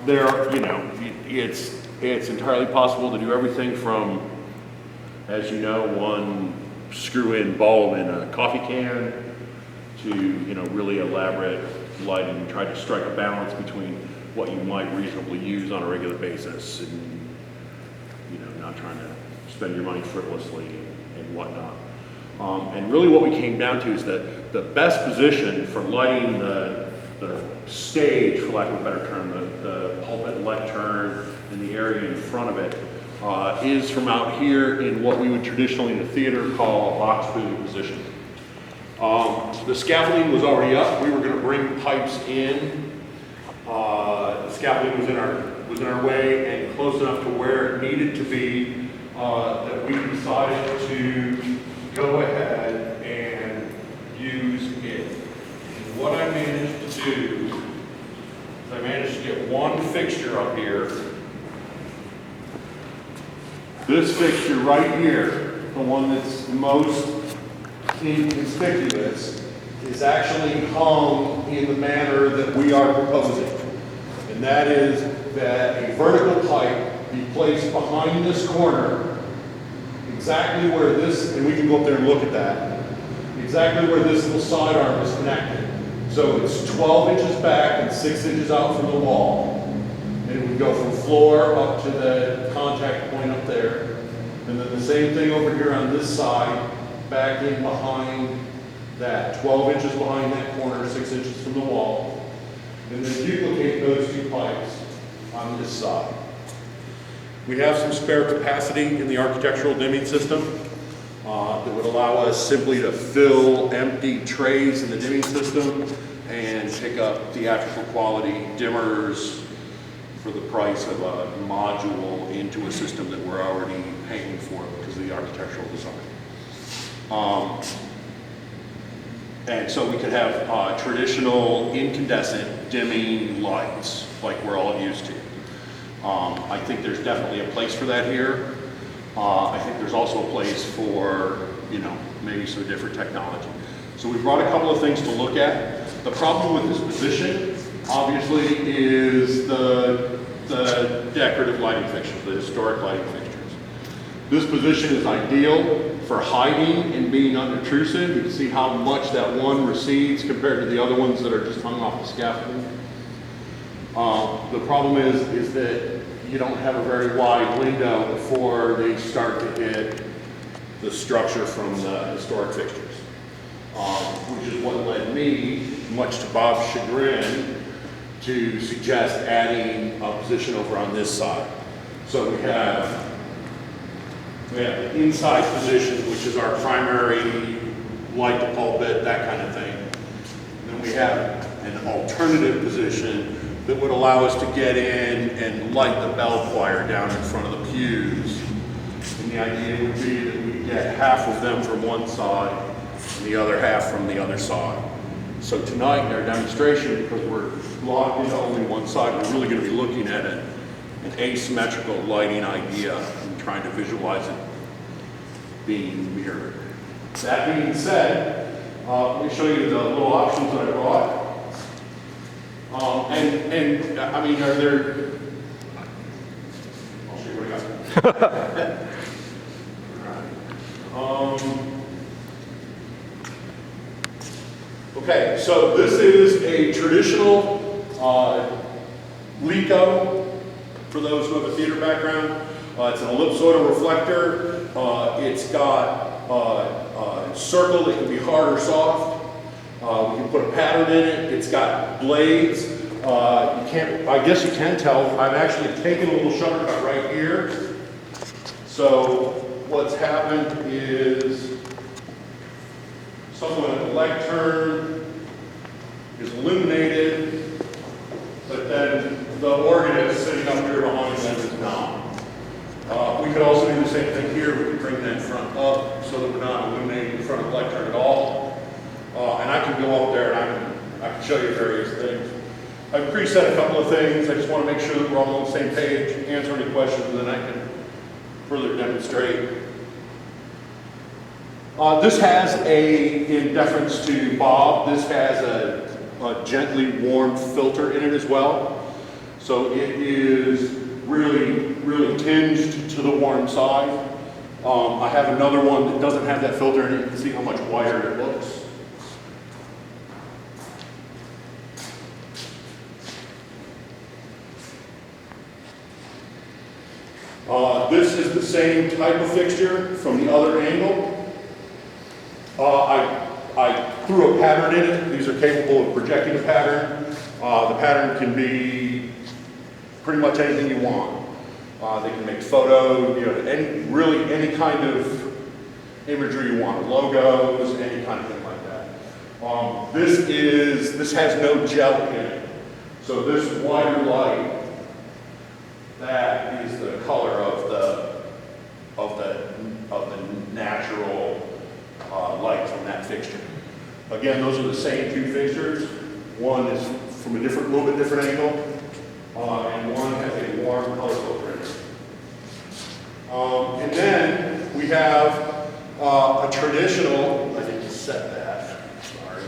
There are, you know, it's entirely possible to do everything from, as you know, one screw-in bulb in a coffee can to, you know, really elaborate lighting and try to strike a balance between what you might reasonably use on a regular basis and, you know, not trying to spend your money frivolously and whatnot. And really what we came down to is that the best position for lighting the stage, for lack of a better term, the pulpit lectern and the area in front of it, is from out here in what we would traditionally in the theater call a box booth position. The scaffolding was already up. We were going to bring pipes in. The scaffolding was in our way and close enough to where it needed to be that we decided to go ahead and use it. And what I managed to do is I managed to get one fixture up here. This fixture right here, the one that's most inconspicuous, is actually hung in the manner that we are proposing. And that is that a vertical pipe be placed behind this corner, exactly where this, and we can go up there and look at that, exactly where this little sidearm is connected. So it's 12 inches back and 6 inches out from the wall. And it would go from floor up to the contact point up there. And then the same thing over here on this side, back in behind that, 12 inches behind that corner, 6 inches from the wall. And then duplicate those two pipes on this side. We have some spare capacity in the architectural dimming system that would allow us simply to fill empty trays in the dimming system and pick up theatrical quality dimmers for the price of a module into a system that we're already paying for because of the architectural design. And so we could have traditional incandescent dimming lights like we're all used to. I think there's definitely a place for that here. I think there's also a place for, you know, maybe some different technology. So we brought a couple of things to look at. The problem with this position, obviously, is the decorative lighting fixtures, the historic lighting fixtures. This position is ideal for hiding and being unobtrusive. You can see how much that one recedes compared to the other ones that are just hung off the scaffolding. The problem is that you don't have a very wide window before they start to hit the structure from the historic fixtures, which is what led me, much to Bob's chagrin, to suggest adding a position over on this side. So we have the inside position, which is our primary light the pulpit, that kind of thing. And then we have an alternative position that would allow us to get in and light the bell choir down in front of the pews. And the idea would be that we get half of them from one side and the other half from the other side. So tonight in our demonstration, because we're locked into only one side, we're really going to be looking at an asymmetrical lighting idea and trying to visualize it being mirrored. That being said, let me show you the little options that I brought. And I mean, are there, I'll show you what I got. Okay, so this is a traditional LECO, for those who have a theater background. It's an ellipsoidal reflector. It's got a circle that can be hard or soft. We can put a pattern in it. It's got blades. I guess you can tell, I've actually taken a little shutter cut right here. So what's happened is someone at the lectern is illuminated, but then the organist sitting up here behind them is not. We could also do the same thing here. We could bring that front up so that we're not illuminating the front of the lectern at all. And I can go up there and I can show you various things. I've preset a couple of things. I just want to make sure that we're all on the same page, answer any questions, and then I can further demonstrate. This has in deference to Bob, this has a gently warmed filter in it as well. So it is really, really tinged to the warm side. I have another one that doesn't have that filter, and you can see how much whiter it looks. This is the same type of fixture from the other angle. I threw a pattern in it. These are capable of projecting a pattern. The pattern can be pretty much anything you want. They can make photo, you know, really any kind of imagery you want, logos, any kind of thing like that. This has no gel in it. So this whiter light, that is the color of the natural light from that fixture. Again, those are the same two fixtures. One is from a little bit different angle, and one has a warm color filter in it. And then we have a traditional, I think you set that, sorry.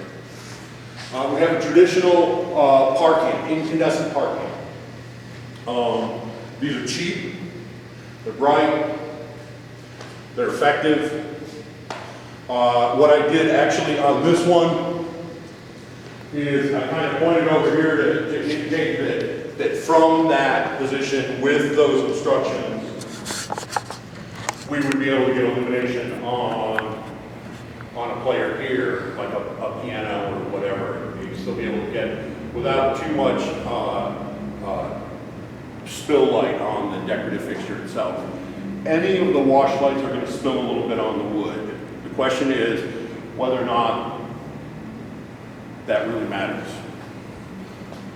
We have a traditional parking, incandescent parking. These are cheap, they're bright, they're effective. What I did actually on this one is I kind of pointed over here to indicate that from that position with those obstructions, we would be able to get illumination on a player here, like a piano or whatever. You'd still be able to get, without too much spill light on the decorative fixture itself. Any of the wash lights are going to spill a little bit on the wood. The question is whether or not that really matters.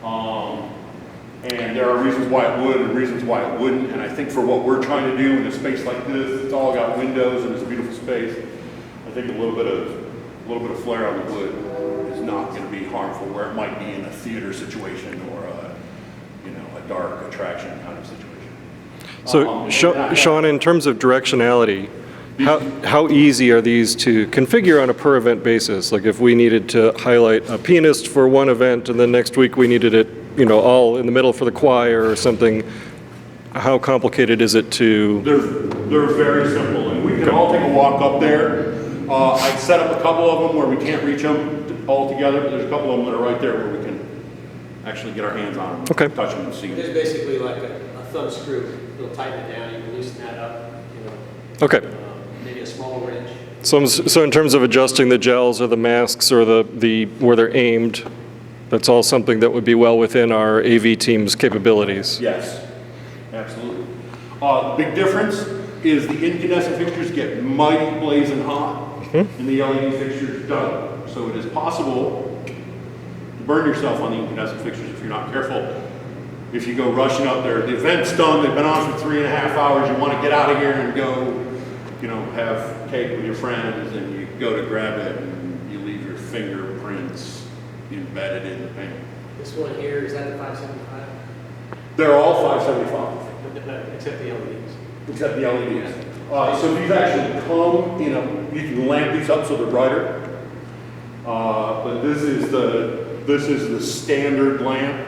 And there are reasons why it would and reasons why it wouldn't. And I think for what we're trying to do in a space like this, it's all got windows and it's a beautiful space. I think a little bit of flare on the wood is not going to be harmful where it might be in a theater situation or a dark attraction kind of situation. So, Sean, in terms of directionality, how easy are these to configure on a per event basis? Like if we needed to highlight a pianist for one event and then next week we needed it, all in the middle for the choir or something, how complicated is it to? They're very simple, and we can all take a walk up there. I set up a couple of them where we can't reach them all together, but there's a couple of them that are right there where we can actually get our hands on them, okay. Touch them and see them. There's basically like a thumb screw. It'll tighten it down. You can loosen that up. Okay. Maybe a small wrench. So in terms of adjusting the gels or the masks or the where they're aimed, that's all something that would be well within our AV team's capabilities. Yes, absolutely. Big difference is the incandescent fixtures get mighty blazing hot, and the LED fixtures don't. So it is possible burn yourself on the incandescent fixtures if you're not careful. If you go rushing up there, the event's done, they've been on for 3.5 hours, you want to get out of here and go, have cake with your friends, and you go to grab it and you leave your fingerprints embedded in the paint. This one here, is that the 575? They're all 575. Except the LEDs. Except the LEDs. So these actually come you can lamp these up so they're brighter. But this is the standard lamp.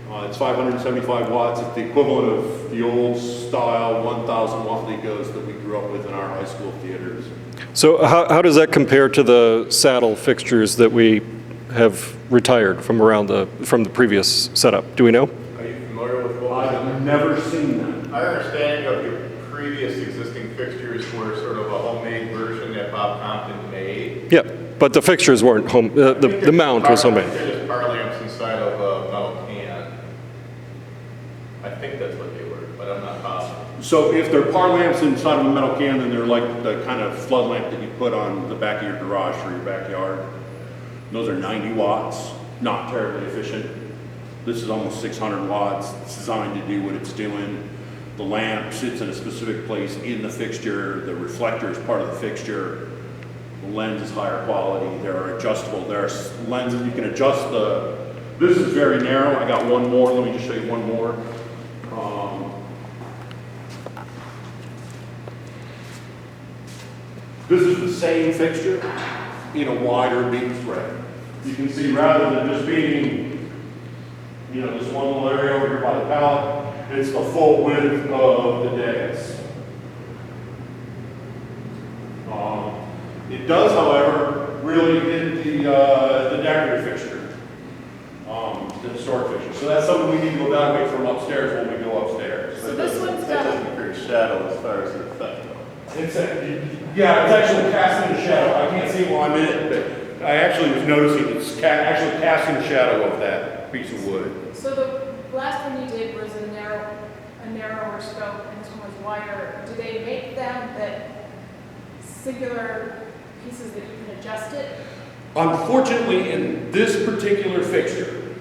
It's 575 watts. It's the equivalent of the old style 1,000 watt Legos that we grew up with in our high school theaters. So how does that compare to the saddle fixtures that we have retired from the previous setup? Do we know? Are you familiar with what? I've never seen them. My understanding of your previous existing fixtures were sort of a homemade version that Bob Compton made. Yeah, but the fixtures weren't home. The mount was homemade. There's power lamps inside of a metal can. I think that's what they were, but I'm not positive. So if they're par lamps inside of a metal can, then they're like the kind of flood lamp that you put on the back of your garage or your backyard. Those are 90 watts, not terribly efficient. This is almost 600 watts. It's designed to do what it's doing. The lamp sits in a specific place in the fixture. The reflector is part of the fixture. The lens is higher quality. There are adjustable. There are lenses you can adjust this is very narrow. I got one more. Let me just show you one more. This is the same fixture in a wider beam spread. You can see rather than just being You know, this one little area over here by the pallet, it's the full width of the dais. It does, however, really hit the decorative fixture, the historic fixture. So that's something we need to evaluate from upstairs when we go upstairs. So this one's That got, doesn't create shadow as far as the effect though. Yeah, it's actually casting a shadow. I can't see it while I'm in it, but I actually was noticing it's actually casting a shadow of that piece of wood. so the last one you did was a narrower scope, and this one was wider. Do they make them that singular pieces that you can adjust it? Unfortunately, in this particular fixture,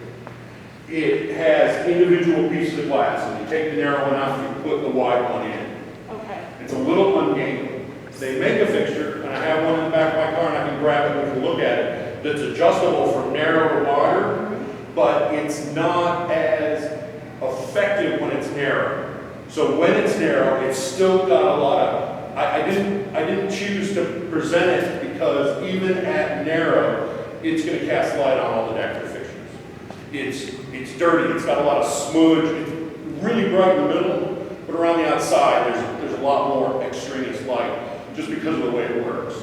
it has individual pieces of glass, and you take the narrow one out, you put the wide one in. Okay. It's a little ungainly. They make a fixture, and I have one in the back of my car, and I can grab it and we can look at it, that's adjustable from narrow to wider, but it's not as effective when it's narrow. So when it's narrow, it's still got a lot of, I didn't choose to present it because even at narrow, it's going to cast light on all the decorative fixtures. It's dirty, it's got a lot of smudge, it's really bright in the middle, but around the outside, there's a lot more extraneous light just because of the way it works.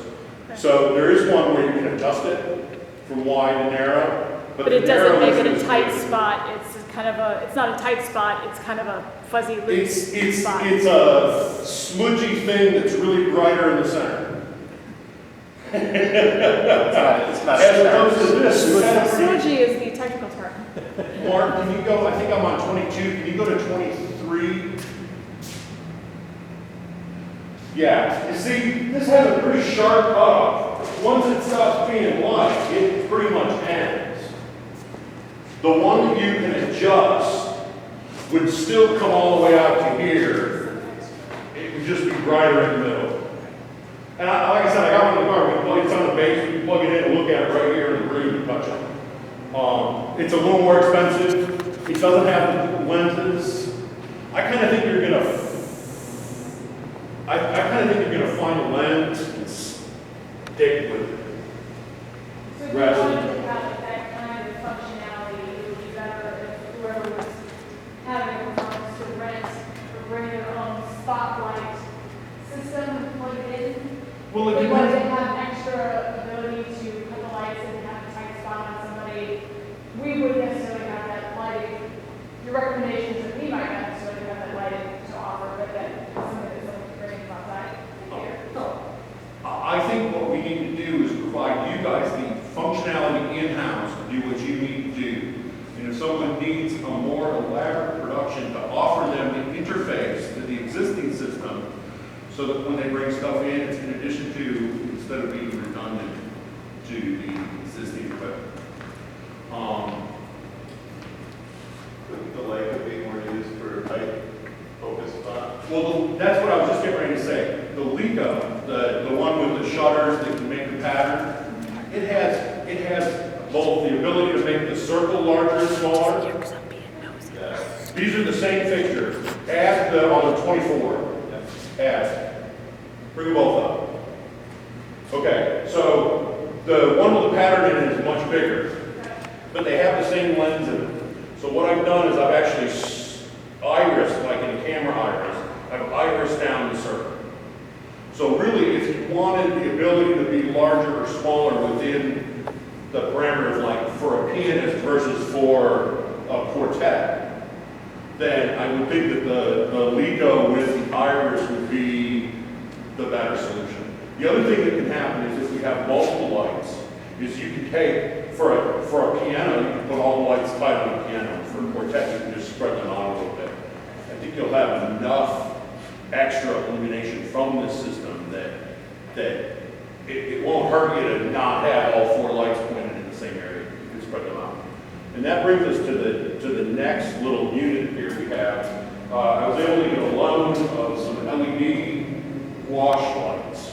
So there is one where you can adjust it from wide to narrow, But it doesn't make it a narrowness tight is- spot, it's kind of a, it's not a tight spot, it's kind of a fuzzy loose It's spot. a smudgy thing that's really brighter in the center. It's not As a opposed to this, it's kind of pretty- Smudgy is the technical term. Mark, can you go, I think I'm on 22, can you go to 23? Yeah, you see, this has a pretty sharp cutoff. Once it stops being light, it pretty much ends. The one that you can adjust would still come all the way out to here. It would just be brighter in the middle. And like I said, I got one in the car, we can plug it on the base, we can plug it in and look at it right here in the room and touch it. It's a little more expensive. It doesn't have lenses. I kind of think you're gonna find a lens and stick with it. So if you Rather wanted than- to have like that kind of functionality, it would be better if whoever was having a house to rent or bring their own spotlight system and plug it in. Well, it They wanted to depends. have extra ability to put the lights in and have a tight spot on somebody. We wouldn't necessarily have that lighting. Your recommendations that we might not necessarily have that lighting to offer, but that somebody that's like bringing from outside here. I think what we need to do is provide you guys the functionality in-house to do what you need to do. And if someone needs a more elaborate production, to offer them the interface to the existing system, so that when they bring stuff in, it's in addition to, instead of being redundant to the existing equipment. The light could be more used for a tight focus spot. Well, that's what I was just getting ready to say. The Leica, the one with the shutters that can make the pattern, it has both the ability to make the circle larger and smaller. Yeah. These are the same fixtures. Add the, on the 24. Add. Bring them both up. Okay, so the one with the pattern in it is much bigger, but they have the same lens in it. So what I've done is I've actually irised, like in a camera iris, I've irised down the circle. So really, if you wanted the ability to be larger or smaller within the parameters, like for a pianist versus for a quartet, then I would think that the Leica with the iris would be the better solution. The other thing that can happen is if we have multiple lights, is you can take, for a piano, you can put all the lights tight on a piano. For a quartet, you can just spread them out a little bit. I think you'll have enough extra illumination from this system that it won't hurt you to not have all four lights pointed in the same area. You can spread them out. And that brings us to the next little unit here we have. I was able to get a loan of some LED wash lights.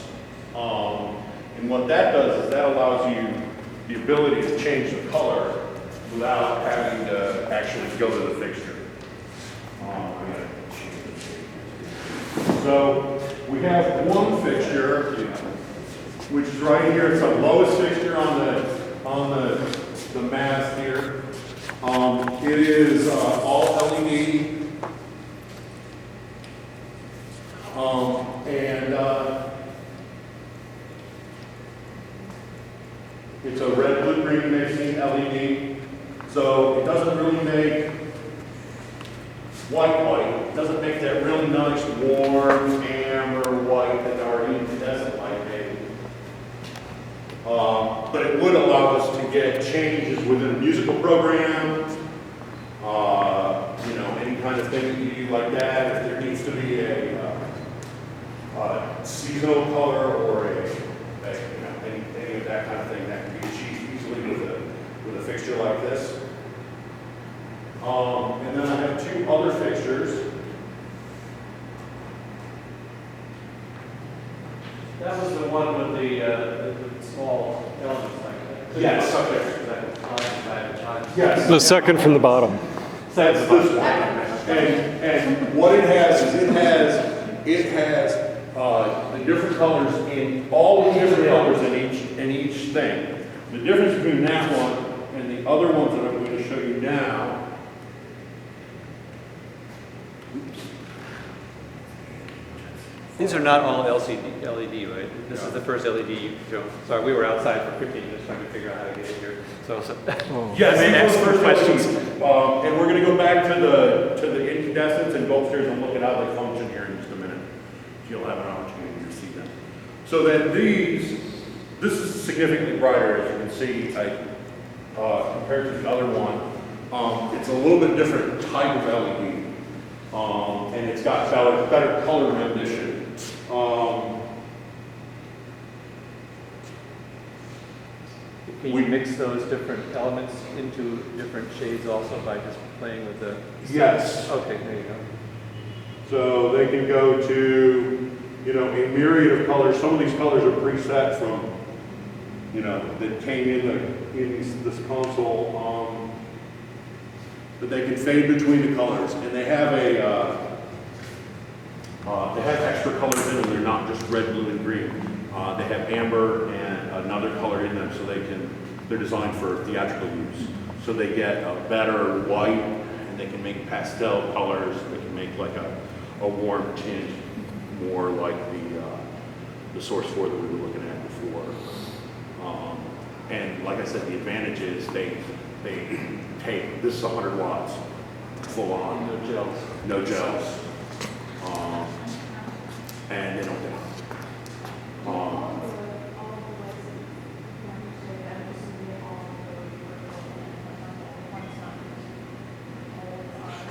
And what that does is that allows you the ability to change the color without having to actually go to the fixture. So we have one fixture, which is right here. It's the lowest fixture on the mast here. It is all LED. It's a red, blue, green mixing LED. So it doesn't really make white. It doesn't make that really nice warm amber white that our incandescent light made. But it would allow us to get changes within a musical program, any kind of thing that you need like that. If there needs to be a seasonal color or any of that kind of thing, that can be achieved easily with a fixture like this. And then I have two other fixtures. That was the one with the small elements like that. Yes. Yes. The second from the bottom. That's this one. And what it has is it has the different colors in all the different colors in each thing. The difference between that one and the other ones that I'm going to show you now. These are not all LED, right? This is the first LED you showed. Sorry, we were outside for 15 minutes trying to figure out how to get in here. Yes, May I ask these were the some first questions? LEDs. And we're going to go back to the incandescents and go upstairs and look at how they function here in just a minute. You'll have an opportunity to see them. So then this is significantly brighter, as you can see, compared to the other one. It's a little bit different type of LED, and it's got better color rendition. Can you mix those different elements into different shades also by just playing with the... Yes. Okay, there you go. So they can go to, a myriad of colors. Some of these colors are preset from, that came in this console. But they can fade between the colors, and they have they have extra colors in them. They're not just red, blue, and green. They have amber and another color in them, so they're designed for theatrical use. So they get a better white, and they can make pastel colors. They can make like a warm tint, more like the Source 4 that we were looking at before. And like I said, the advantage is they take, this is 100 watts, full on. No gels. No gels. And they don't dim.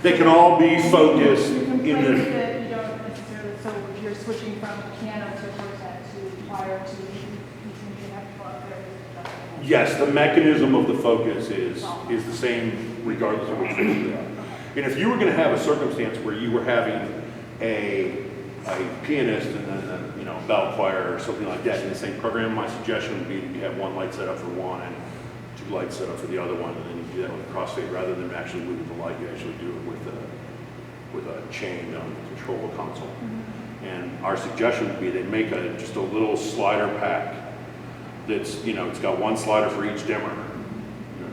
They can all be focused You can in place the, it, you don't necessarily, so if you're switching from piano to quartet to choir to, you have to go up there. yes, the mechanism of the focus is the same regardless of which one you are. And if you were going to have a circumstance where you were having a pianist and then a bell choir or something like that in the same program, my suggestion would be you have one light set up for one and two lights set up for the other one, and then you do that with a crossfade rather than actually with the light. You actually do it with a chain on the control console. And our suggestion would be they make just a little slider pack that's, it's got one slider for each dimmer.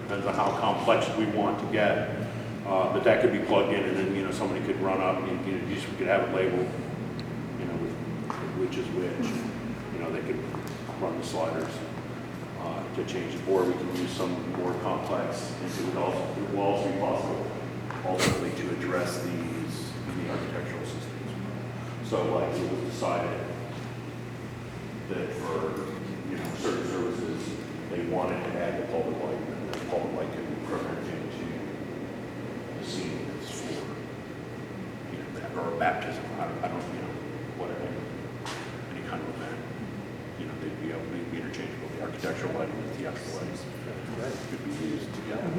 Depends on how complex we want to get. But that could be plugged in, and then somebody could run up and we could have it labeled, with which is which. They could run the sliders to change it, or we can use some more complex. And it will also be possible ultimately to address these in the architectural systems. So, like, it was decided that for certain services they wanted to add the public light, and the public light could be programmed into the scenes for that, or a baptism. I don't whatever, any kind of event. They'd be able to be interchangeable. The architectural lighting and the theatrical lighting could be used together.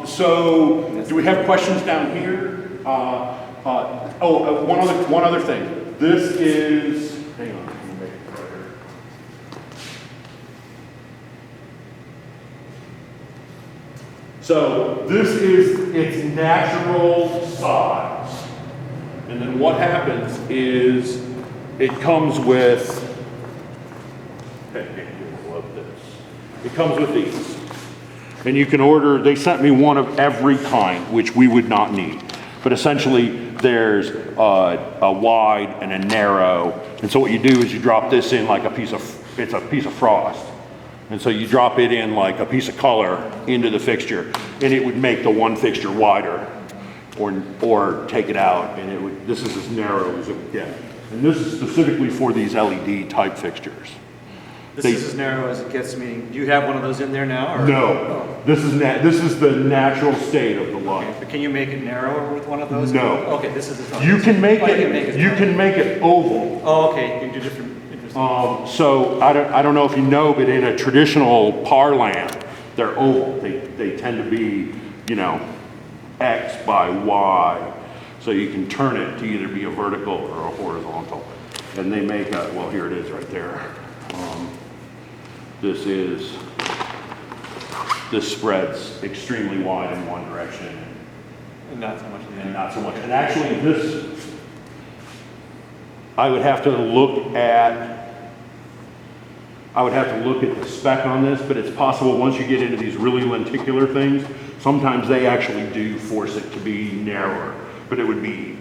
So, do we have questions down here? One other thing. This is, hang on, let me make it right here. So this is its natural size. And then what happens is it comes with, it comes with these. And you can order, they sent me one of every kind, which we would not need. But essentially, there's a wide and a narrow. And so what you do is you drop this in like it's a piece of frost. And so you drop it in like a piece of color into the fixture, and it would make the one fixture wider, or take it out, and it would, this is as narrow as it would get. And this is specifically for these LED type fixtures. This is as narrow as it gets, meaning, do you have one of those in there now? Or? No, this is the natural state of the light. Okay, but can you make it narrower with one of those? No. Okay, this is the. You can make Oh, it, you can make it oval. Oh, okay, you can do different, interesting. So I don't know if you know, but in a traditional par lamp, they're oval. They tend to be, you know, X by Y. So you can turn it to either be a vertical or a horizontal. And they make a, well, here it is right there. This spreads extremely wide in one direction And not so much in and there. not so much. And actually this, I would have to look at the spec on this, but it's possible once you get into these really lenticular things, sometimes they actually do force it to be narrower, but it would be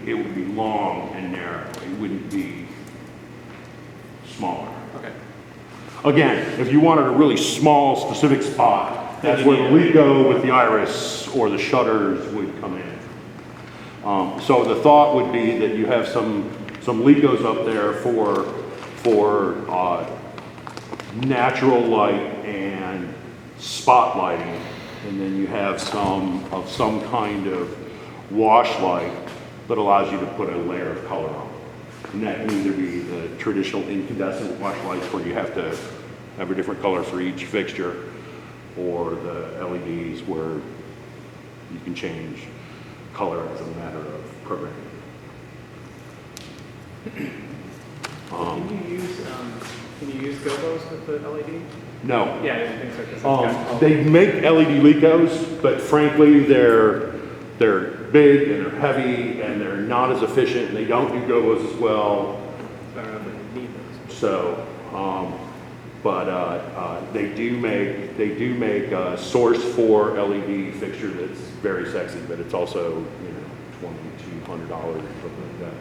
long and narrow. It wouldn't be smaller. Okay. Again, if you wanted a really small, specific spot, that's where the Lico with the iris or the shutters would come in. So the thought would be that you have some Licos up there for natural light and spotlighting, and then you have some kind of wash light that allows you to put a layer of color on. And that can either be the traditional incandescent wash lights where you have to have a different color for each fixture, or the LEDs where you can change color as a matter of programming. Can you use gobos with the LED? No. Yeah, I didn't think so. 'Cause it's got- They make LED Licos, but frankly, they're big and they're heavy and they're not as efficient, and they don't do gobos as well. I don't know if we need those. So, they do make a Source 4 LED fixture that's very sexy, but it's also, you know, $2,200 or something like that.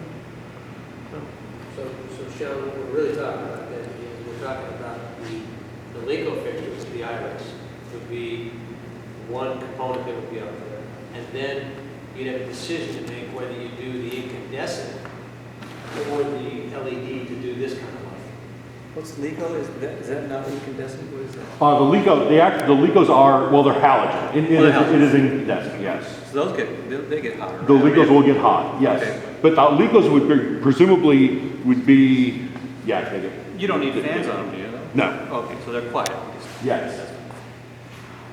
So. So Sean, what we're really talking about then is we're talking about the Lico fixtures, the iris, would be one component that would be up there. And then you'd have a decision to make whether you do the incandescent or the LED to do this kind of light. What's Lico? Is that not incandescent? What is that? The Licos are, well, they're halogen. It Oh, they're it is incandescent, yes. So those they get hotter. The Licos will get hot, yes. Okay. But the Licos would be, presumably would be, yeah, they get. You don't need fans on them, do you? No, Okay, so they're quiet. yes.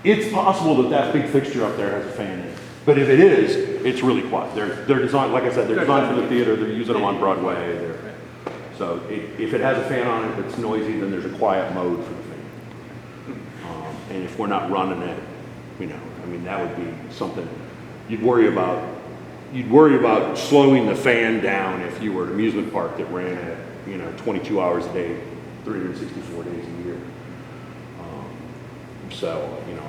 It's possible that that big fixture up there has a fan in it. But if it is, it's really quiet. They're designed, like I said, they're designed for the theater. They're using them on Broadway. So if it has a fan on it that's noisy, then there's a quiet mode for the fan. And if we're not running it, you know, I mean, that would be something you'd worry about. You'd worry about slowing the fan down if you were an amusement park that ran at, you know, 22 hours a day, 364 days a year. So, you know,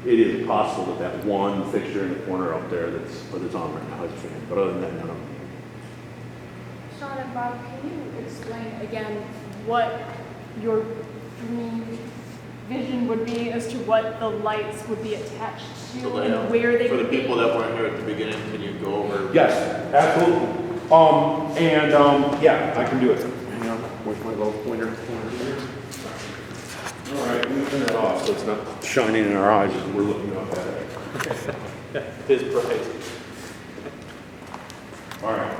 it is possible that one fixture in the corner up there that's on right now has a fan. But other than that, none of them. Sean and Bob, can you explain again what your dream vision would be as to what the lights would be attached to and where they For the would be? people that weren't here at the beginning, can you go over? Yes, absolutely. Yeah, I can do it. Hang on, where's my little pointer? All right, let me turn it off so it's not shining in our eyes as we're looking up at it. His bright. All right.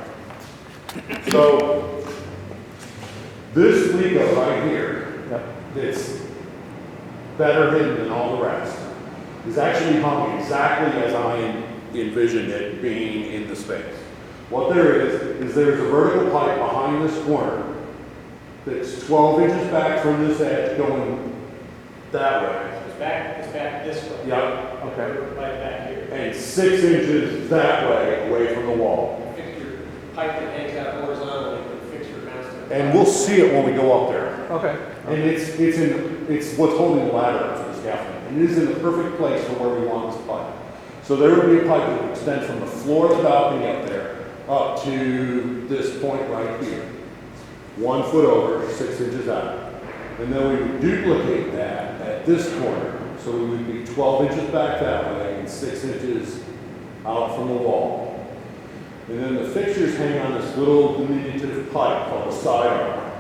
So, this Lico right here, that's better hidden than all the rest, is actually hung exactly as I envisioned it being in the space. What there is there's a vertical pipe behind this corner that's 12 inches back from this edge going that way. It's back this way. Yep, okay. Right back here. And 6 inches that way away from the wall. Fixture pipe that hangs out horizontally, the fixture mounts to. And we'll see it when we go up there. Okay. And it's what's holding the ladder up for this scaffolding. And it is in the perfect place for where we want this pipe. So there would be a pipe that would extend from the floor of the balcony up there up to this point right here. 1 foot over, 6 inches out. And then we would duplicate that at this corner. So we would be 12 inches back that way and 6 inches out from the wall. And then the fixtures hang on this little diminutive pipe called a sidearm.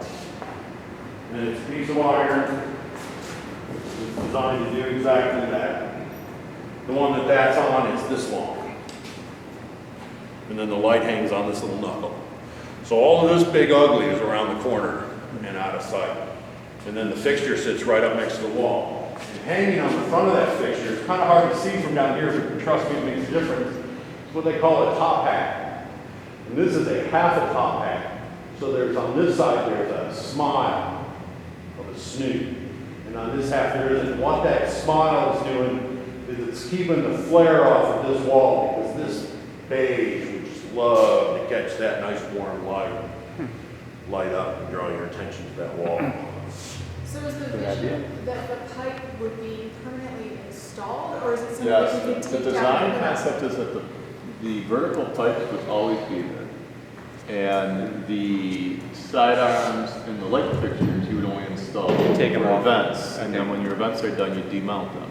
And it's a piece of iron. It's designed to do exactly that. The one that that's on is this long. And then the light hangs on this little knuckle. So all of this big ugly is around the corner and out of sight. And then the fixture sits right up next to the wall. And hanging on the front of that fixture, it's kind of hard to see from down here, but trust me, it makes a difference. It's what they call a top hat. And this is a half a top hat. So there's on this side, there's a smile of a snoot. And on this half there isn't. What that smile is doing is it's keeping the flare off of this wall, because this beige would just love to catch that nice warm light up and draw your attention to that wall. So is the vision that the pipe would be permanently installed, or is it something Yes, that you can the take down? design and- concept is that the vertical pipe would always be there. And the side arms and the light fixtures, you would only install Take 'em for off. events. And then Okay. when your events are done, you demount them.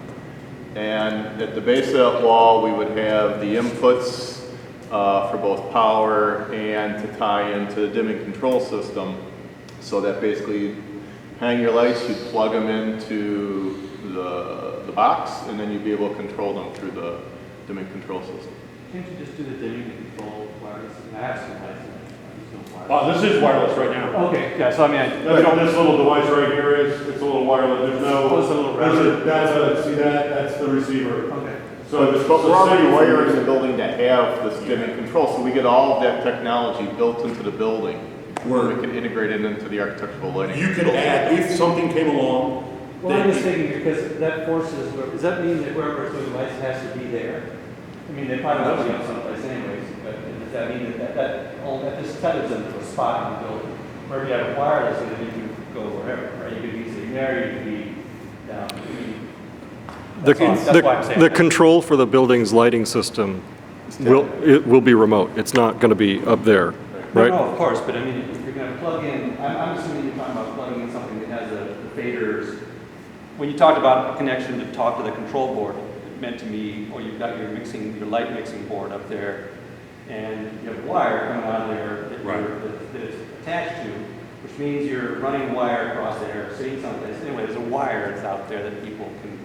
And at the base of that wall, we would have the inputs for both power and to tie into the dimming control system. So that basically, hang your lights, you'd plug them into the box, and then you'd be able to control them through the dimming control system. Can't you just do the dimming control wireless? I have some lights. This is wireless right now. Okay, yeah, so I mean, That's what this little device right here is. It's a little wireless. There's no. Oh, it's a little router. See that? That's the receiver. okay. So it's But we're already wiring the building to have this dimming control, so we get all of that technology built into the building. Word. We can integrate it into the architectural lighting. You could add, if something came along. Well, I'm that- just thinking because that forces, does that mean that wherever the lights has to be there? I mean, they probably will be on someplace anyways, but does that mean that this tethers them to a spot in the building? Wherever you have a wireless, then you can go wherever, right? You could be sitting there, you could be down. That's why I'm saying The that. control for the building's lighting system will be remote. It's not going to be up there, right? No, of course, but I mean, if you're gonna plug in, I'm assuming you're talking about plugging in something that has the faders. When you talked about a connection to talk to the control board, it meant to me, oh, you've got your light mixing board up there, and you have a wire coming out of there that Right. that it's attached to, which means you're running a wire across there, sitting someplace. Anyway, there's a wire that's out there that people can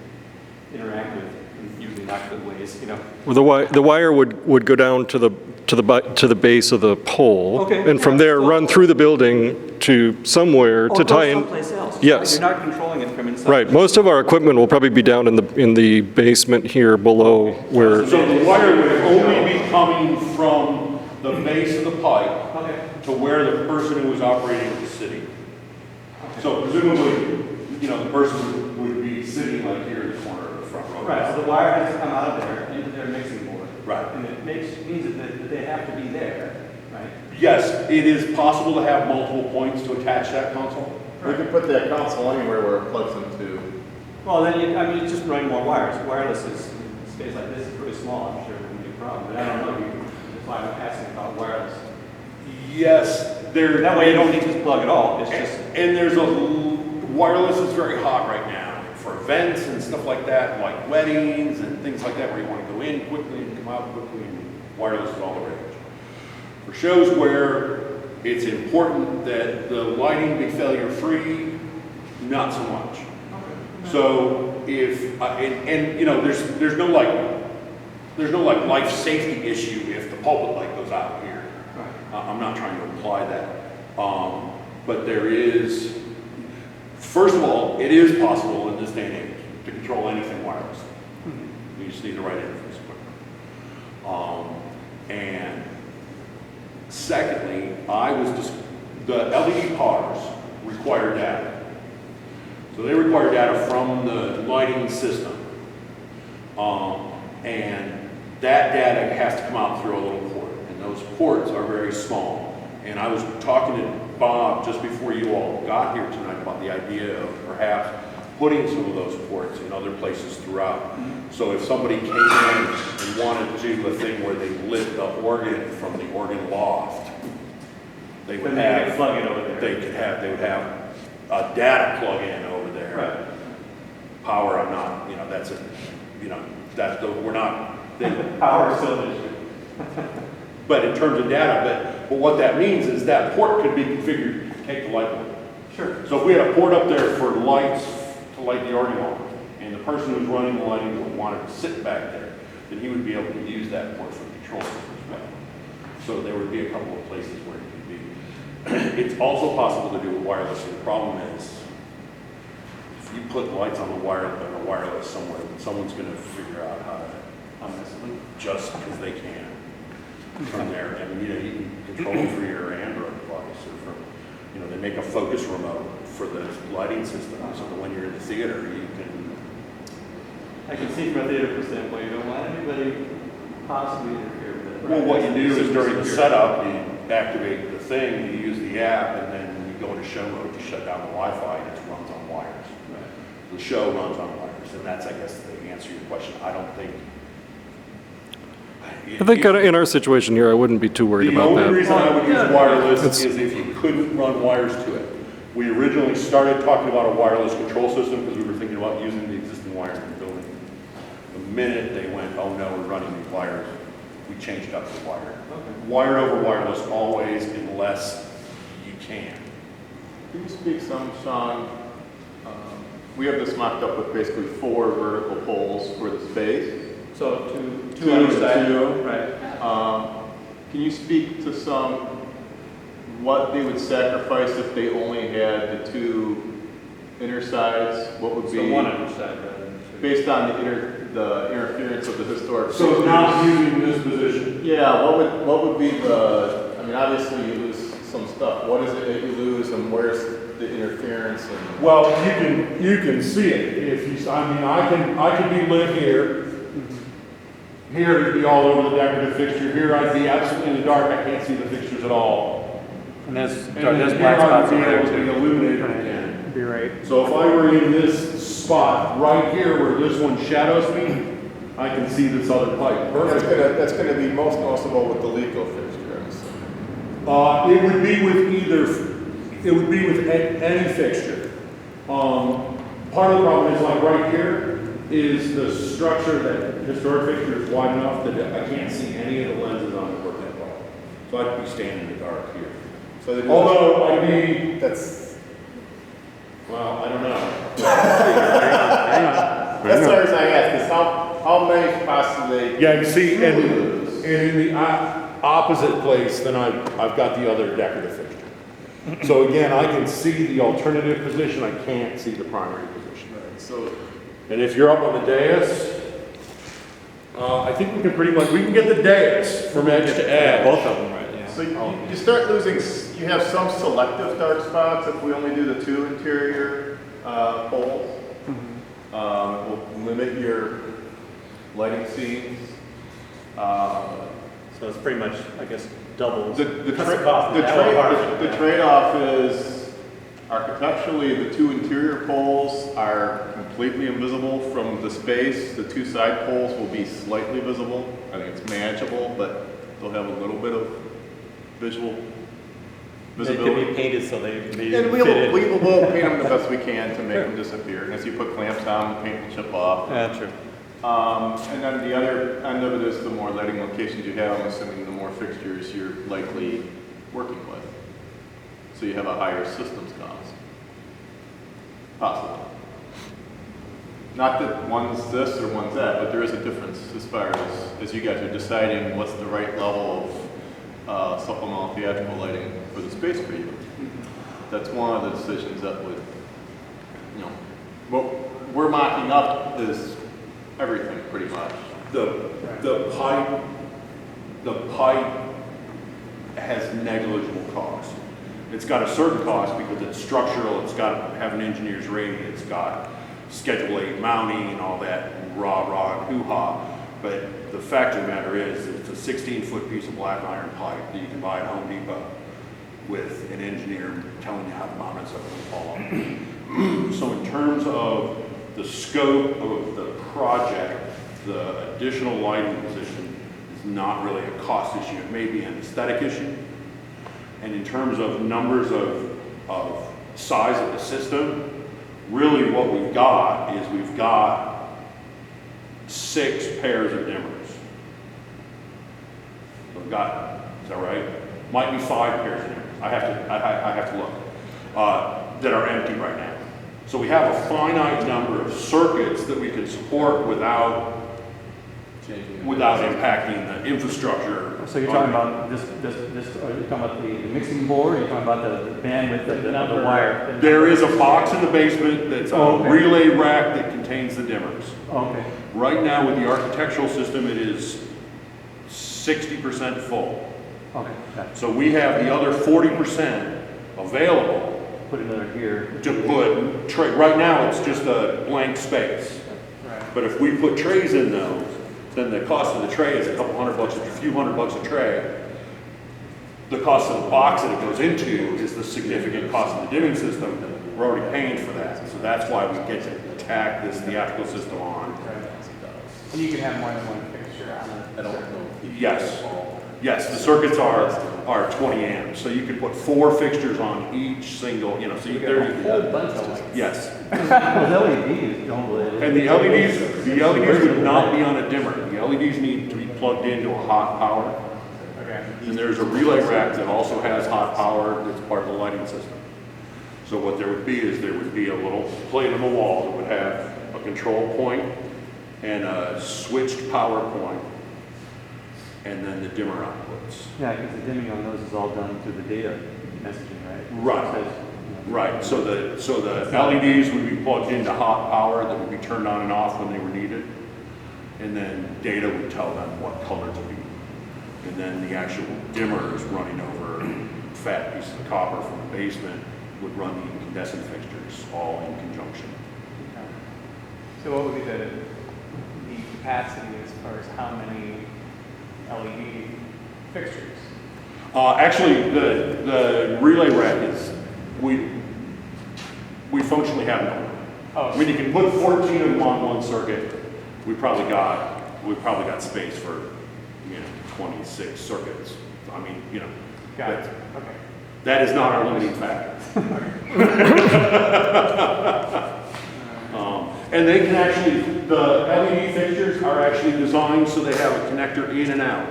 interact with in usually not good ways, you know. Well, the wire would go down to the base of the pole, Okay, and from yeah, there so- run through the building to somewhere Or to go tie in. someplace else. Yes. You're not controlling it from inside. Right. Most of our equipment will probably be down in the basement here below where. So the wire would only be coming from the base of the pipe Okay. to where the person who was operating was sitting. So presumably, the person would be sitting like here in the corner of the front row. Right, so the wire has to come out of there into their mixing board. Right. And it means that they have to be there, right? Yes, it is possible to have multiple points to attach that console. We can put that console anywhere where it plugs into. Well, then it's just running more wires. Wireless is, in space like this, is really small, I'm sure it wouldn't be a problem, but I don't know, that's why I'm asking about wireless. Yes, there. That way you don't need to plug at all, it's just, And there's wireless is very hot right now for events and stuff like that, like weddings and things like that, where you want to go in quickly and come out quickly, and wireless is all the rage. For shows where it's important that the lighting be failure free, not so much. So if, there's no life safety issue if the pulpit light goes out here. I'm not trying to imply that. But there is, first of all, it is possible in this day and age to control anything wirelessly. You just need the right interface equipment. And secondly, the LED cars require data. So they require data from the lighting system. And that data has to come out through a little port. And those ports are very small. And I was talking to Bob just before you all got here tonight about the idea of perhaps putting some of those ports in other places throughout. So if somebody came in and wanted to do a thing where they lit the organ from the organ loft, they would Then they could have, plug it over there. they would have a data plug-in over there. Right. Power, I'm not, that's a, we're not, Power still an issue. but in terms of data, but what that means is that port could be configured to take the light away. Sure. So if we had a port up there for lights to light the organ on, and the person who's running the lighting would want to sit back there, then he would be able to use that port for control as well. So there would be a couple of places where it could be. It's also possible to do it wirelessly. The problem is, if you put lights on a wireless somewhere, someone's going to figure out how to mess with them just because they can from there. And you can control it for your Android device or from, they make a focus remote for the lighting system, so that when you're in the theater, you can. I can see from a theater standpoint, you don't want anybody possibly interfere with it. Well, what you do is during the setup, you activate the thing, you use the app, and then when you go into show mode, you shut down the Wi-Fi, and it runs on wires. Right. The show runs on wires, and that's, I guess, the answer to your question. I don't think. I think in our situation here, I wouldn't be too worried The about only that. reason I would use wireless It's- is if you couldn't run wires to it. We originally started talking about a wireless control system because we were thinking about using the existing wires in the building. The minute they went, oh no, we're running these wires, we changed up the wire. Okay. Wire over wireless always, unless you can. Can you speak some, Sean? We have this mocked up with basically 4 vertical poles for the space. So two Two on each and side. two. Right. Can you speak to some, what they would sacrifice if they only had the 2 inner sides? What would be, So one on each side rather than two. based on the interference of the historic? So not using this position. Yeah, what would be obviously you lose some stuff. What is it that you lose and where's the interference and? Well, you can see it. If you, I could be lit here. Here it'd be all over the decorative fixture. Here I'd be absolutely in the dark. I can't see the fixtures at all. And there's And then black here spots I'd be over there able to be too. illuminated again. Be right. So if I were in this spot right here where this one shadows me, I can see this other pipe perfectly. That's gonna be most noticeable with the Lico fixture, I'm assuming. It would be with any fixture. Part of the problem is like right here is the structure that historic fixture is wide enough that I can't see any of the lenses on the work that well. So I'd be standing in the dark here. So they Although I'd be, that's well, I don't know. that's the reason I asked, is how many possibly? Yeah, you see, and lose? in the opposite place, then I've got the other decorative fixture. So again, I can see the alternative position, I can't see the primary position. So And if you're up on the dais, I think we can get the dais from edge to edge. Both of them, right, yeah. So you start losing, you have some selective dark spots if we only do the 2 interior poles. Will limit your lighting scenes. So it's pretty much, I guess, double. The That's the cost. That whole part. the trade-off is architecturally, the 2 interior poles are completely invisible from the space. The 2 side poles will be slightly visible. I think it's manageable, but they'll have a little bit of visual They visibility. can be painted so they can be And we fitted. will paint them the best we can to make them disappear. And as you put clamps on, the paint will chip off. Yeah, true. And then the other end of it is the more lighting locations you have, I'm assuming the more fixtures you're likely working with. So you have a higher systems cost. Possibly. Not that one's this or one's that, but there is a difference as far as you guys are deciding what's the right level of supplemental theatrical lighting for the space for you. That's one of the decisions that would, what we're mocking up is everything pretty much. The pipe has negligible cost. It's got a certain cost because it's structural, it's got to have an engineer's rating, it's got Schedule 8 mounting and all that rah-rah and hoo-ha. But the fact of the matter is, it's a 16-foot piece of black iron pipe that you can buy at Home Depot with an engineer telling you how to mount it so it doesn't fall off. So in terms of the scope of the project, the additional lighting position is not really a cost issue. It may be an aesthetic issue. And in terms of numbers of size of the system, really what we've got is we've got 6 pairs of dimmers. We've got, is that right? Might be 5 pairs of dimmers. I have to look. That are empty right now. So we have a finite number of circuits that we can support without impacting the infrastructure. So you're talking about this, are you talking about the mixing board, or you're talking about the bandwidth of the wire? There is a box in the basement that's a Oh, okay. relay rack that contains the dimmers. Okay, Right now with the architectural system, it is 60% full. okay, gotcha. So we have the other 40% available Put another here. to put, right now it's just a blank space. Right. But if we put trays in those, then the cost of the tray is a couple $100, a few $100 a tray. The cost of the box that it goes into is the significant cost of the dimming system. We're already paying for that. So that's why we get to tack this theatrical system on. And you can have more than one fixture on it. Yes. Yes, the circuits are 20 amps. So you can put 4 fixtures on each single, so you, there you Whole go. bunch of lights. Yes. Those LEDs don't really. And the LEDs would not be on a dimmer. The LEDs need to be plugged into a hot power. Okay. And there's a relay rack that also has hot power that's part of the lighting system. So what there would be is there would be a little plate on the wall that would have a control point and a switched power point, and then the dimmer outputs. Yeah, because the dimming on those is all done through the data messaging, right? Right. It says, Right, so the LEDs would be plugged into hot power that would be turned on and off when they were needed. And then data would tell them what color to be. And then the actual dimmers running over fat pieces of copper from the basement would run the incandescent fixtures all in conjunction. So what would be the capacity as far as how many LED fixtures? Actually, the relay rack is, we functionally have no. Oh, I mean, you can put 14 of them on one circuit. We probably got space for, 26 circuits. I mean, got it. Okay. that is not our limiting factor. And they can actually, the LED fixtures are actually designed so they have a connector in and out.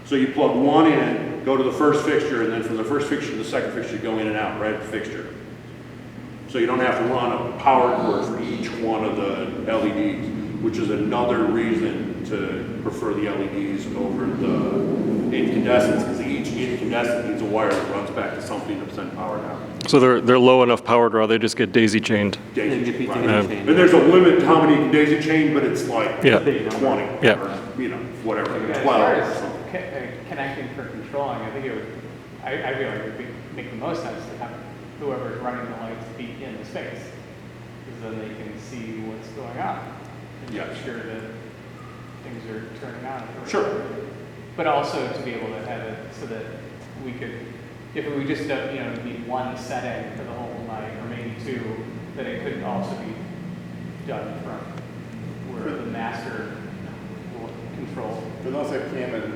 So you plug one in, go to the first fixture, and then from the first fixture to the second fixture, you go in and out, right at the fixture. So you don't have to run a power cord for each one of the LEDs, which is another reason to prefer the LEDs over the incandescents, because each incandescent needs a wire that runs back to something to send power down. So they're low enough power draw, they just get daisy chained. Daisy They get chain, daisy right. chain. And there's a limit to how many you can daisy chain, but it's like Yeah. 20, Yeah. or, whatever, As 12 far or as something. connecting for controlling, I think it would, I feel like it would make the most sense to have whoever's running the lights be in the space, because then they can see what's going on. And Yes. make sure that things are turning on. Sure. But also to be able to have it so that we could, if we just, need one setting for the whole night, or maybe 2, that it could also be done from where the master will control. For those that came in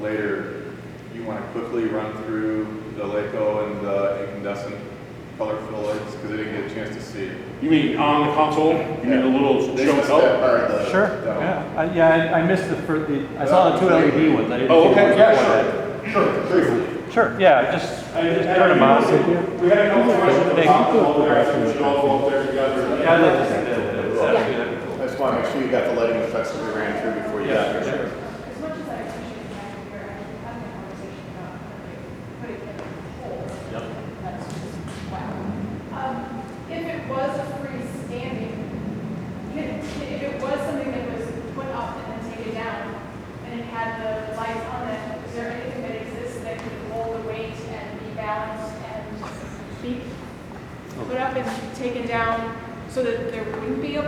later, you want to quickly run through the LECO and the incandescent color fill lights, because I didn't get a chance to see it. You mean on the console? You mean the little They show missed help? that part of the Sure, demo. yeah, I missed I saw the 2 LED ones, I didn't see Oh, the okay, ones yeah, before that. sure, briefly. Sure, yeah, just turn them on. We had a couple of questions Thank about you. all there, I think we should all go up there together. Yeah, I'd like to see that. I just want to make sure you got the lighting effects that we ran through before you got here. As much as I appreciate the fact that we're actually having a conversation about putting it in a whole, that's just, wow. If it was a freestanding, if it was something that was put up and then taken down, and it had the lights on it, is there anything that exists that could hold the weight and be balanced and be put up and taken down so that there wouldn't be a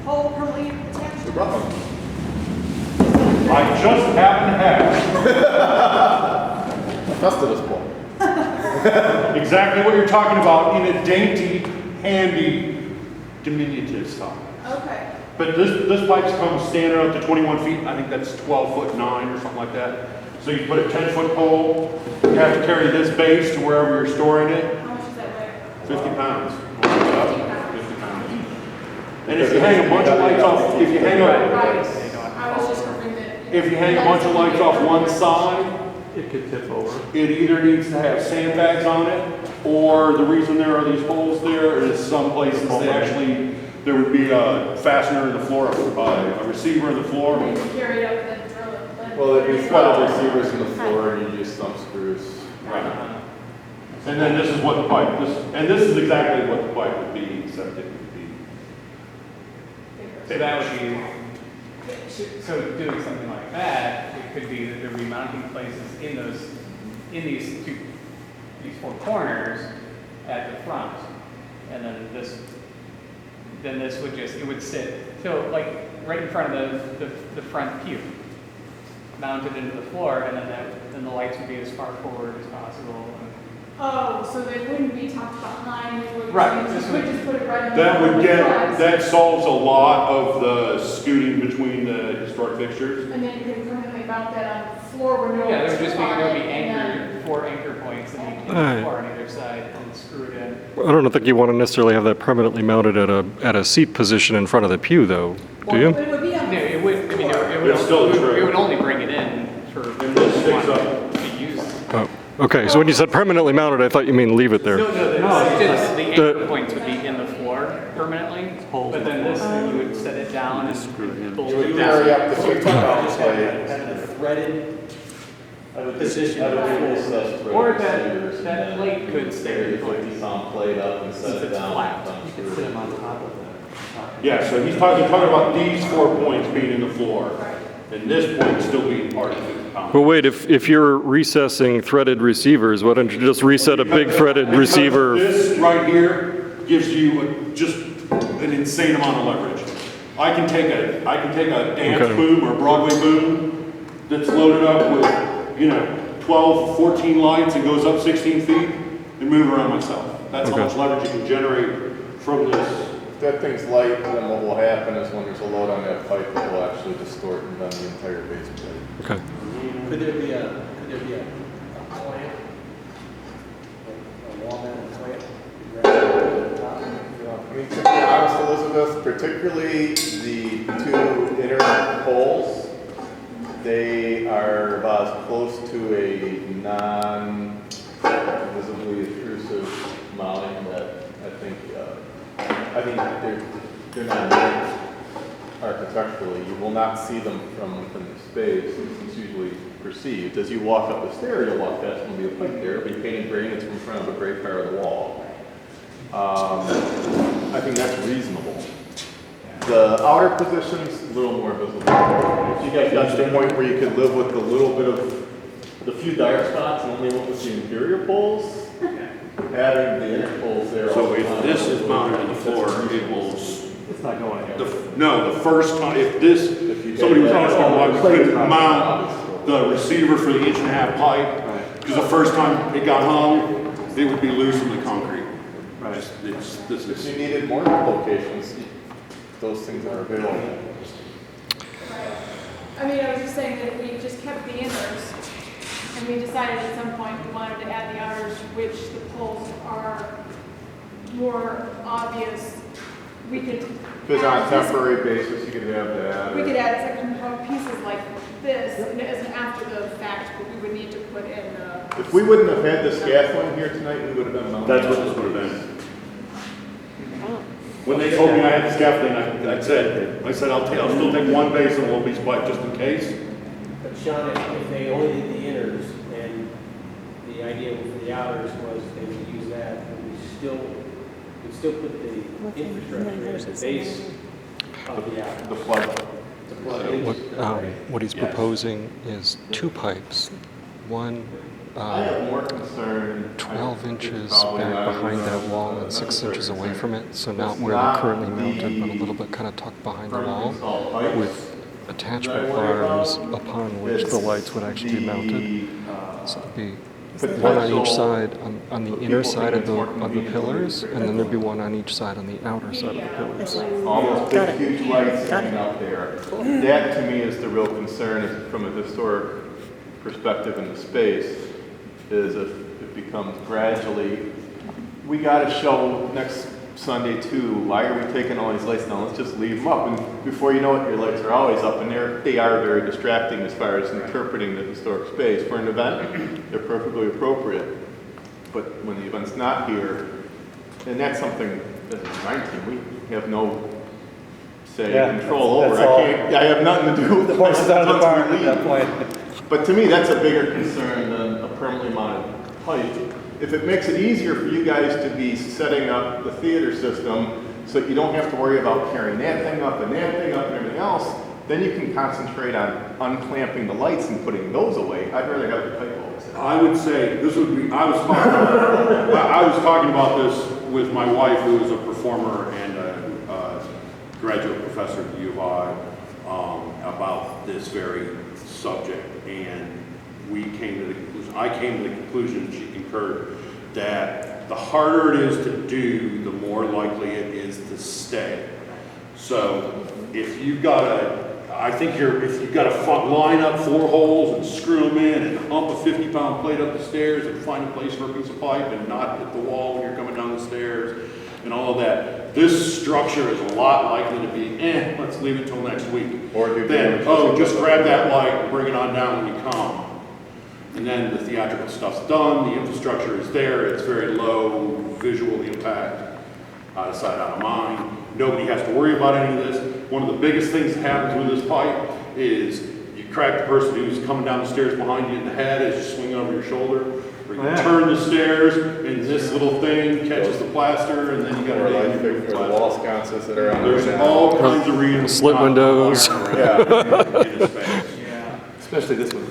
pole permanently attached? The rough one. I just happen to have. Festivus pole. exactly what you're talking about in a dainty, handy, diminutive style. Okay. But this pipe's comes standard up to 21 feet. I think that's 12'9" or something like that. So you put a 10-foot pole, you have to carry this base to wherever you're storing it, How much does that weigh? 50 pounds. 50 pounds. And if you hang a bunch of lights off, if you hang Right. a, I was just hoping that. if you hang a bunch of lights off one side, It could tip over. it either needs to have sandbags on it, or the reason there are these holes there is some places they actually, there would be a fastener in the floor, a receiver in the floor. You can carry it up and then drill it. then- Well, there's threaded receivers in the floor and you use thumb screws. Right. And then this is what the pipe, this is exactly what the pipe would be, except it would be. So that would be, so doing something like that, it could be that there would be mounting places in these 4 corners at the front. And then this would just, it would sit, so like right in front of the front pew, mounted into the floor, and then the lights would be as far forward as possible. Oh, so they wouldn't be tucked behind, they would. Right, You this could would- just put it right in the. That would get, sides. that solves a lot of the scooting between the historic fixtures. And then you can permanently mount that on the floor where no. Yeah, there would just be, one's there would on be it, and then- 4 anchor points in the Alright. floor on either side and screw it in. I don't think you want to necessarily have that permanently mounted at a seat position in front of the pew, though, do you? But it would be on No, the. it would, I mean, It's still true. it would only bring it in for. And this sticks one up. To use. Oh, okay, so when you said permanently mounted, I thought you mean leave it there. No, it's just the anchor points would be in the floor permanently, but then this, you would set it down and bolt You would it carry down. up the 50 pound plate. Kind of threaded position. I would do full set thread Or receivers, that and plate then could you stay carry in the place. 50 pound plate up and set If it it's down. flat. with thumb You could screws. sit them on top of that. Yeah, so he's talking about these 4 points being in the floor, and this point still being part of the But compound. wait, if you're recessing threaded receivers, why don't you just reset a big threaded receiver? This right here gives you just an insane amount of leverage. I can take a dance Okay. boom or Broadway boom that's loaded up with, 12, 14 lights and goes up 16 feet and move around myself. That's how Okay. much leverage you can generate from this. If that thing's light, then what will happen is when there's a load on that pipe, it will actually distort and run the entire base plate. Okay. Could there be a clamp? A wall mount clamp? I mean, to be honest, Elizabeth, particularly the 2 inner poles, they are about as close to a non-visibly intrusive mounting that I think they're not made architecturally. You will not see them from within the space. It's usually perceived. As you walk up the stair, you'll walk past and there'll be a pipe there. It'll be painted gray and it's in front of a gray part of the wall. I think that's reasonable. The outer position's a little more visible. If you guys got to the point where you could live with a little bit of the few dark spots and only look with the interior poles, having the inner poles there. So if this is mounted on the floor, it will, It's not going anywhere. the first time, somebody was asking why we couldn't mount the receiver for the 1.5-inch pipe, because the first time it got hung, it would be loose in the concrete. Right. This If is. you needed more locations, those things are available. I mean, I was just saying that if we just kept the inners, and we decided at some point we wanted to add the outers, which the poles are more obvious, we could. Because on a add this- temporary basis, you could have that. We could add section pieces like this as an after the fact, but we would need to put in, If we wouldn't have had the scaffolding here tonight, we would have been mounting. That's what this would have been. When they told me I had the scaffolding, I said, I'll still take one base and a little piece of pipe just in case. But Sean, if they only did the inners and the idea for the outers was they would use that, and we'd still put the infrastructure at the base of the outer. The flood. to plug into. What he's proposing is 2 pipes, one I have more concern. 12 I- inches probably back not behind even that wall and another 6 inches away 30%. from it, so not It's where they're not currently mounted, but a the little bit kind of tucked behind the permanent wall, installed pipes with attachment that I worry bars about. upon which the It's lights would actually be mounted. the, So it'd be One on each potential side, on the for inner people side to of the, be more of the convenient to pillars, read. and then there'd be one on each side on the outer side of the pillars. All those Got big, it. huge lights Got hanging it. out there. That, to me, is the real concern is from a historic perspective in the space, is if it becomes gradually, we got to show next Sunday too, why are we taking all these lights down? Let's just leave them up. And before you know it, your lights are always up, and they are very distracting as far as interpreting the historic space. For an event, they're perfectly appropriate. But when the event's not here, and that's something that is 19, we have no say, Yeah, control over. that's all. I have nothing to do with The it. horse is out of the Once we barn at that leave. point. But to me, that's a bigger concern than a permanently mounted height. If it makes it easier for you guys to be setting up the theater system so that you don't have to worry about carrying that thing up and that thing up and everything else, then you can concentrate on unclamping the lights and putting those away. I'd rather have the pipe bulbs. I would say, this would be, I was talking about this with my wife, who is a performer and a graduate professor at the U of I, about this very subject. And we came to the conclusion, I came to the conclusion, she concurred, that the harder it is to do, the more likely it is to stay. So if you've got if you've got to line up 4 holes and screw them in and hump a 50-pound plate up the stairs and find a place for a piece of pipe and not hit the wall when you're coming down the stairs and all of that, this structure is a lot likely to be, let's leave it till next week. Or do Then, damage. just grab that light and bring it on down when you come. And then the theatrical stuff's done, the infrastructure is there, it's very low visual impact, out of sight, out of mind. Nobody has to worry about any of this. One of the biggest things that happens with this pipe is you crack the person who's coming down the stairs behind you in the head as you're swinging over your shoulder, or you turn the stairs and this little thing catches the plaster and then you got Or like to for the wall sconces that are on There's there now. all kinds of reasons. Slit not to windows. wire around in this space. Especially this one.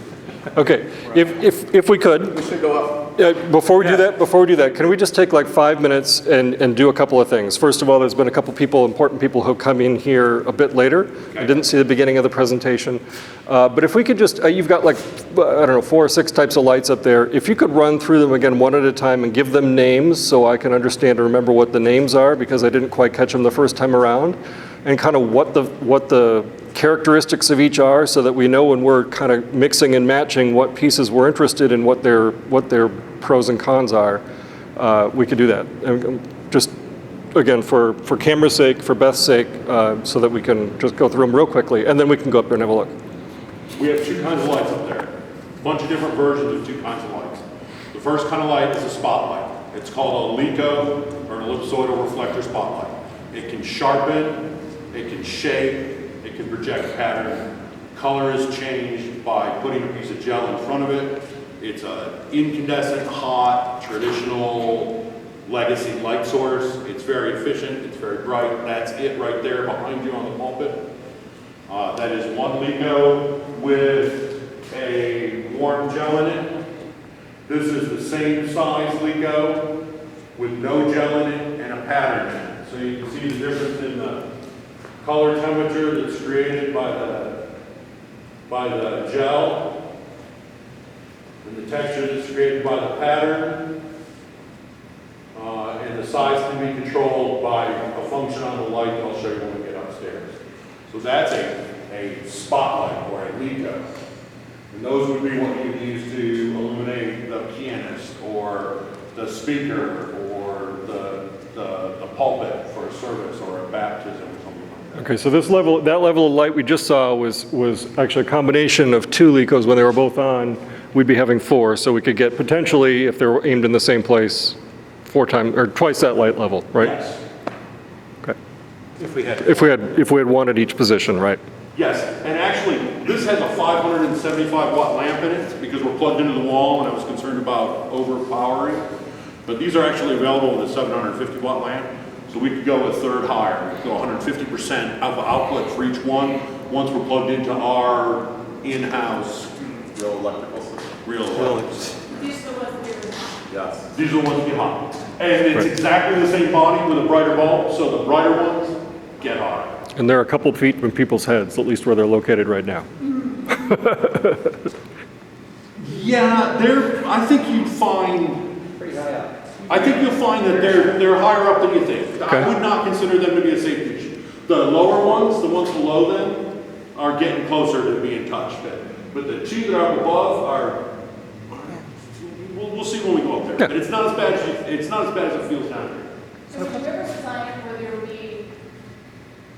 Okay, if we could, We should go up. before we do that, can we just take like 5 minutes and do a couple of things? First of all, there's been a couple people, important people who come in here a bit later. I didn't see the beginning of the presentation. But if we could just, you've got like, I don't know, 4 or 6 types of lights up there. If you could run through them again one at a time and give them names so I can understand and remember what the names are, because I didn't quite catch them the first time around, and kind of what the characteristics of each are, so that we know when we're kind of mixing and matching what pieces we're interested in, what their pros and cons are, we could do that. And just, again, for camera's sake, for Beth's sake, so that we can just go through them real quickly, and then we can go up there and have a look. We have 2 kinds of lights up there. A bunch of different versions of 2 kinds of lights. The first kind of light is a spotlight. It's called a LECO, or an ellipsoidal reflector spotlight. It can sharpen, it can shape, it can project pattern. Color is changed by putting a piece of gel in front of it. It's an incandescent, hot, traditional legacy light source. It's very efficient, it's very bright. That's it right there behind you on the pulpit. That is one LECO with a warm gel in it. This is the same size LECO with no gel in it and a pattern in it. So you can see the difference in the color temperature that's created by the gel, and the texture that's created by the pattern, and the size can be controlled by a function on the light that I'll show you when we get upstairs. So that's a spotlight or a LECO. And those would be what you would use to illuminate the pianist or the speaker or the pulpit for a service or a baptism or something like that. Okay, so that level of light we just saw was actually a combination of 2 LECOs. When they were both on, we'd be having 4, so we could get potentially, if they were aimed in the same place, 4 times or twice that light level, right? Yes. Okay. If we had. If we had 1 at each position, right? Yes, and actually, this has a 575 watt lamp in it because we're plugged into the wall and I was concerned about overpowering. But these are actually available with a 750 watt lamp. So we could go a third higher. We could go 150% of output for each one once we're plugged into our in-house Real electrical system. real electric. These are the ones that you're. Yes. These are the ones behind. And it's exactly the same body with a brighter bulb, so the brighter ones get hotter. And they're a couple feet from people's heads, at least where they're located right now. Yeah, I think you'd find, Pretty high up. I think you'll find that they're higher up than you think. Okay. I would not consider them to be a safety issue. The lower ones, the ones below them, are getting closer to being touched. But the two that are above are, we'll see when we go up there. Yeah. But it's not as bad as it feels down here. So would you ever design where there would be,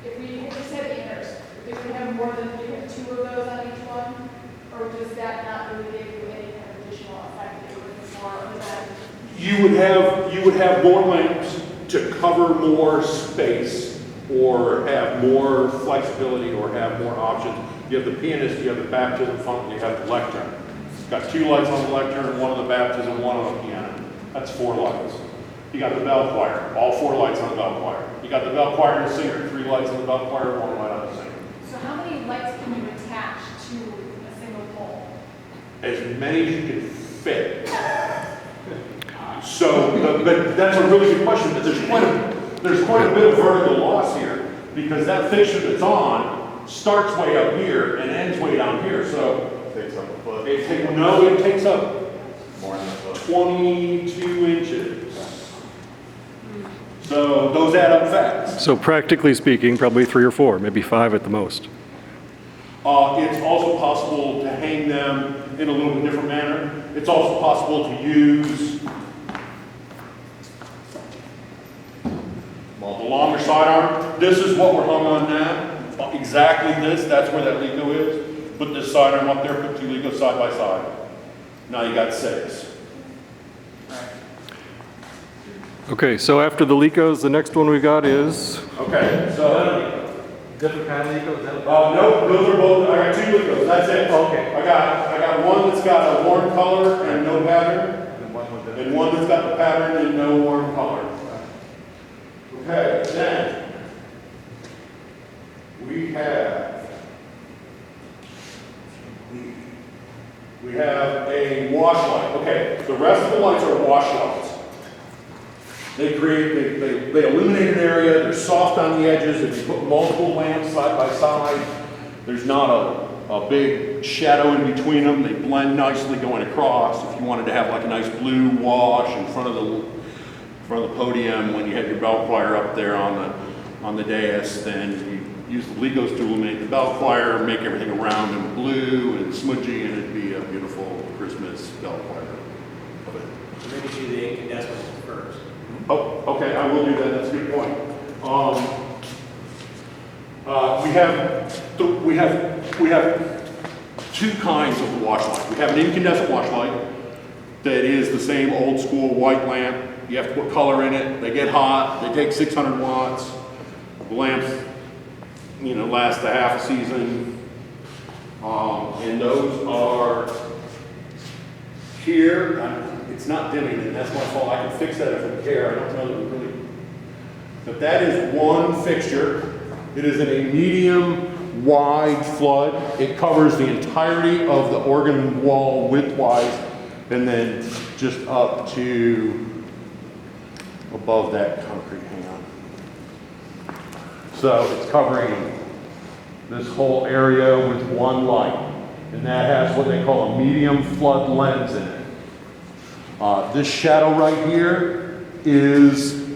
if we just had inners, if we have more than, you have 2 of those on each one? Or does that not really give you any kind of additional effect that you're looking for, other than? You would have more lamps to cover more space, or have more flexibility, or have more options. You have the pianist, you have the baptism font, you have the lectern. It's got 2 lights on the lectern, 1 on the baptism, 1 on the piano. That's 4 lights. You got the bell choir, all 4 lights on the bell choir. You got the bell choir and the singer, 3 lights on the bell choir, 1 light on the singer. So how many lights can you attach to a single pole? As many as you can fit. So, but that's a really good question, but there's quite a bit of vertical loss here, because that fixture that's on starts way up here and ends way down here, so Takes up a foot. it takes up More than a foot. 22 inches. So those add up fast. So practically speaking, probably 3 or 4, maybe 5 at the most. It's also possible to hang them in a little bit different manner. It's also possible to use the longer sidearm. This is what we're hung on now. Exactly this, that's where that Leco is. Put this sidearm up there, put 2 Lecos side by side. Now you got 6. Okay, so after the Lecos, the next one we got is, Okay, so, Different kind of Legos? no, those are both, I got 2 Lecos, that's it. Okay. I got one that's got a warm color and no pattern, And one with the- and one that's got the pattern and no warm color. Okay, then, we have a wash light. Okay, the rest of the lights are wash lights. They illuminate an area, they're soft on the edges. If you put multiple lamps side by side, there's not a big shadow in between them. They blend nicely going across. If you wanted to have like a nice blue wash in front of the podium when you had your bell choir up there on the dais, then you use the Legos to illuminate the bell choir, make everything around in blue and smudgy, and it'd be a beautiful Christmas bell choir event. So maybe do the incandescent first. Oh, okay, I will do that, that's a good point. We have 2 kinds of wash light. We have an incandescent wash light that is the same old school white lamp. You have to put color in it, they get hot, they take 600 watts. The lamps, last a half a season. And those are here. It's not dimming, and that's my fault. I can fix that if I care. I don't know that we really. But that is one fixture. It is in a medium wide flood. It covers the entirety of the organ wall widthwise, and then just up to above that concrete. Hang on. So it's covering this whole area with one light, and that has what they call a medium flood lens in it. This shadow right here is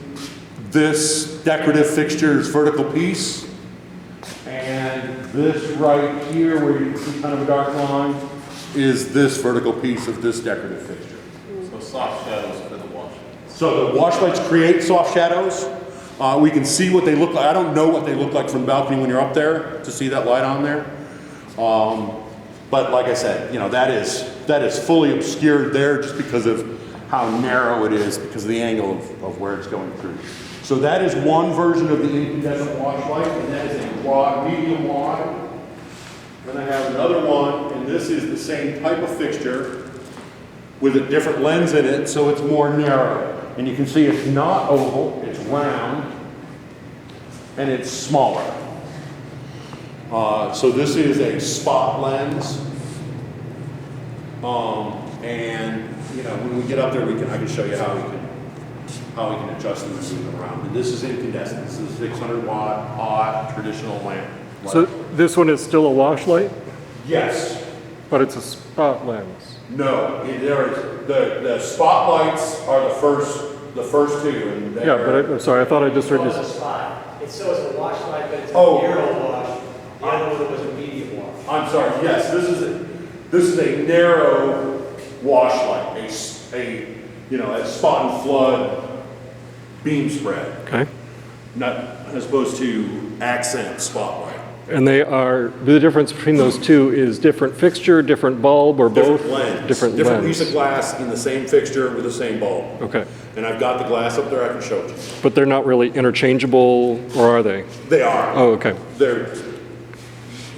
this decorative fixture's vertical piece. And this right here, where you can see kind of a dark line, is this vertical piece of this decorative fixture. So soft shadows for the wash. So the wash lights create soft shadows. We can see what they look like. I don't know what they look like from the balcony when you're up there to see that light on there. But like I said, that is fully obscured there just because of how narrow it is, because of the angle of where it's going through. So that is one version of the incandescent wash light, and that is a medium wide. Then I have another one, and this is the same type of fixture with a different lens in it, so it's more narrow. And you can see it's not oval, it's round, and it's smaller. So this is a spot lens. And when we get up there, I can show you how we can adjust them and move them around. And this is incandescent. This is 600 watt hot traditional lamp. so this one is still a wash light, Yes. but it's a spot lens. No, there is, the spotlights are the first two, and Yeah, but I'm sorry, I thought I just heard It you. was a spot. It shows a wash light, but it's a Oh. narrow wash. The other one was a medium wash. I'm sorry, yes, this is a narrow wash light, a spot and flood beam spread, Okay. not as opposed to accent spotlight. And the difference between those two is different fixture, different bulb, or both? Different lens. Different Different piece of lens. glass in the same fixture with the same bulb. Okay. And I've got the glass up there, I can show it to you. But they're not really interchangeable, or are they? They are. Oh, okay.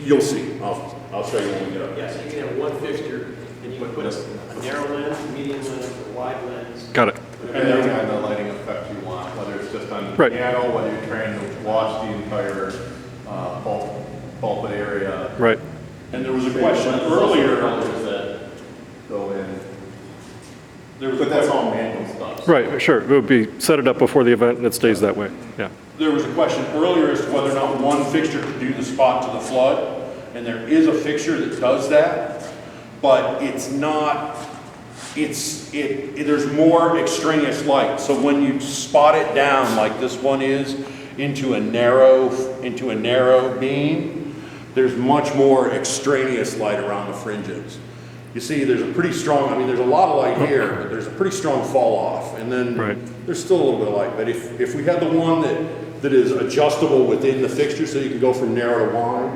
You'll see. I'll show you when we get up. Yes, you can have one fixture, and you can put a narrow lens, medium lens, or wide lens. Got it. Depending on the lighting effect you want, whether it's just on the Right. piano, whether you're trying to wash the entire pulpit area. Right. And there was a question earlier. Colors that go in. There was But a that's question- all manual stuff. Right, sure. It would be, set it up before the event and it stays that way. Yeah. There was a question earlier as to whether or not one fixture could do the spot to the flood, and there is a fixture that does that, but it's not, there's more extraneous light. So when you spot it down like this one is into a narrow beam, there's much more extraneous light around the fringes. You see, there's a pretty strong, there's a lot of light here, but there's a pretty strong fall off, and then Right. there's still a little bit of light. But if we had the one that is adjustable within the fixture, so you can go from narrow to wide,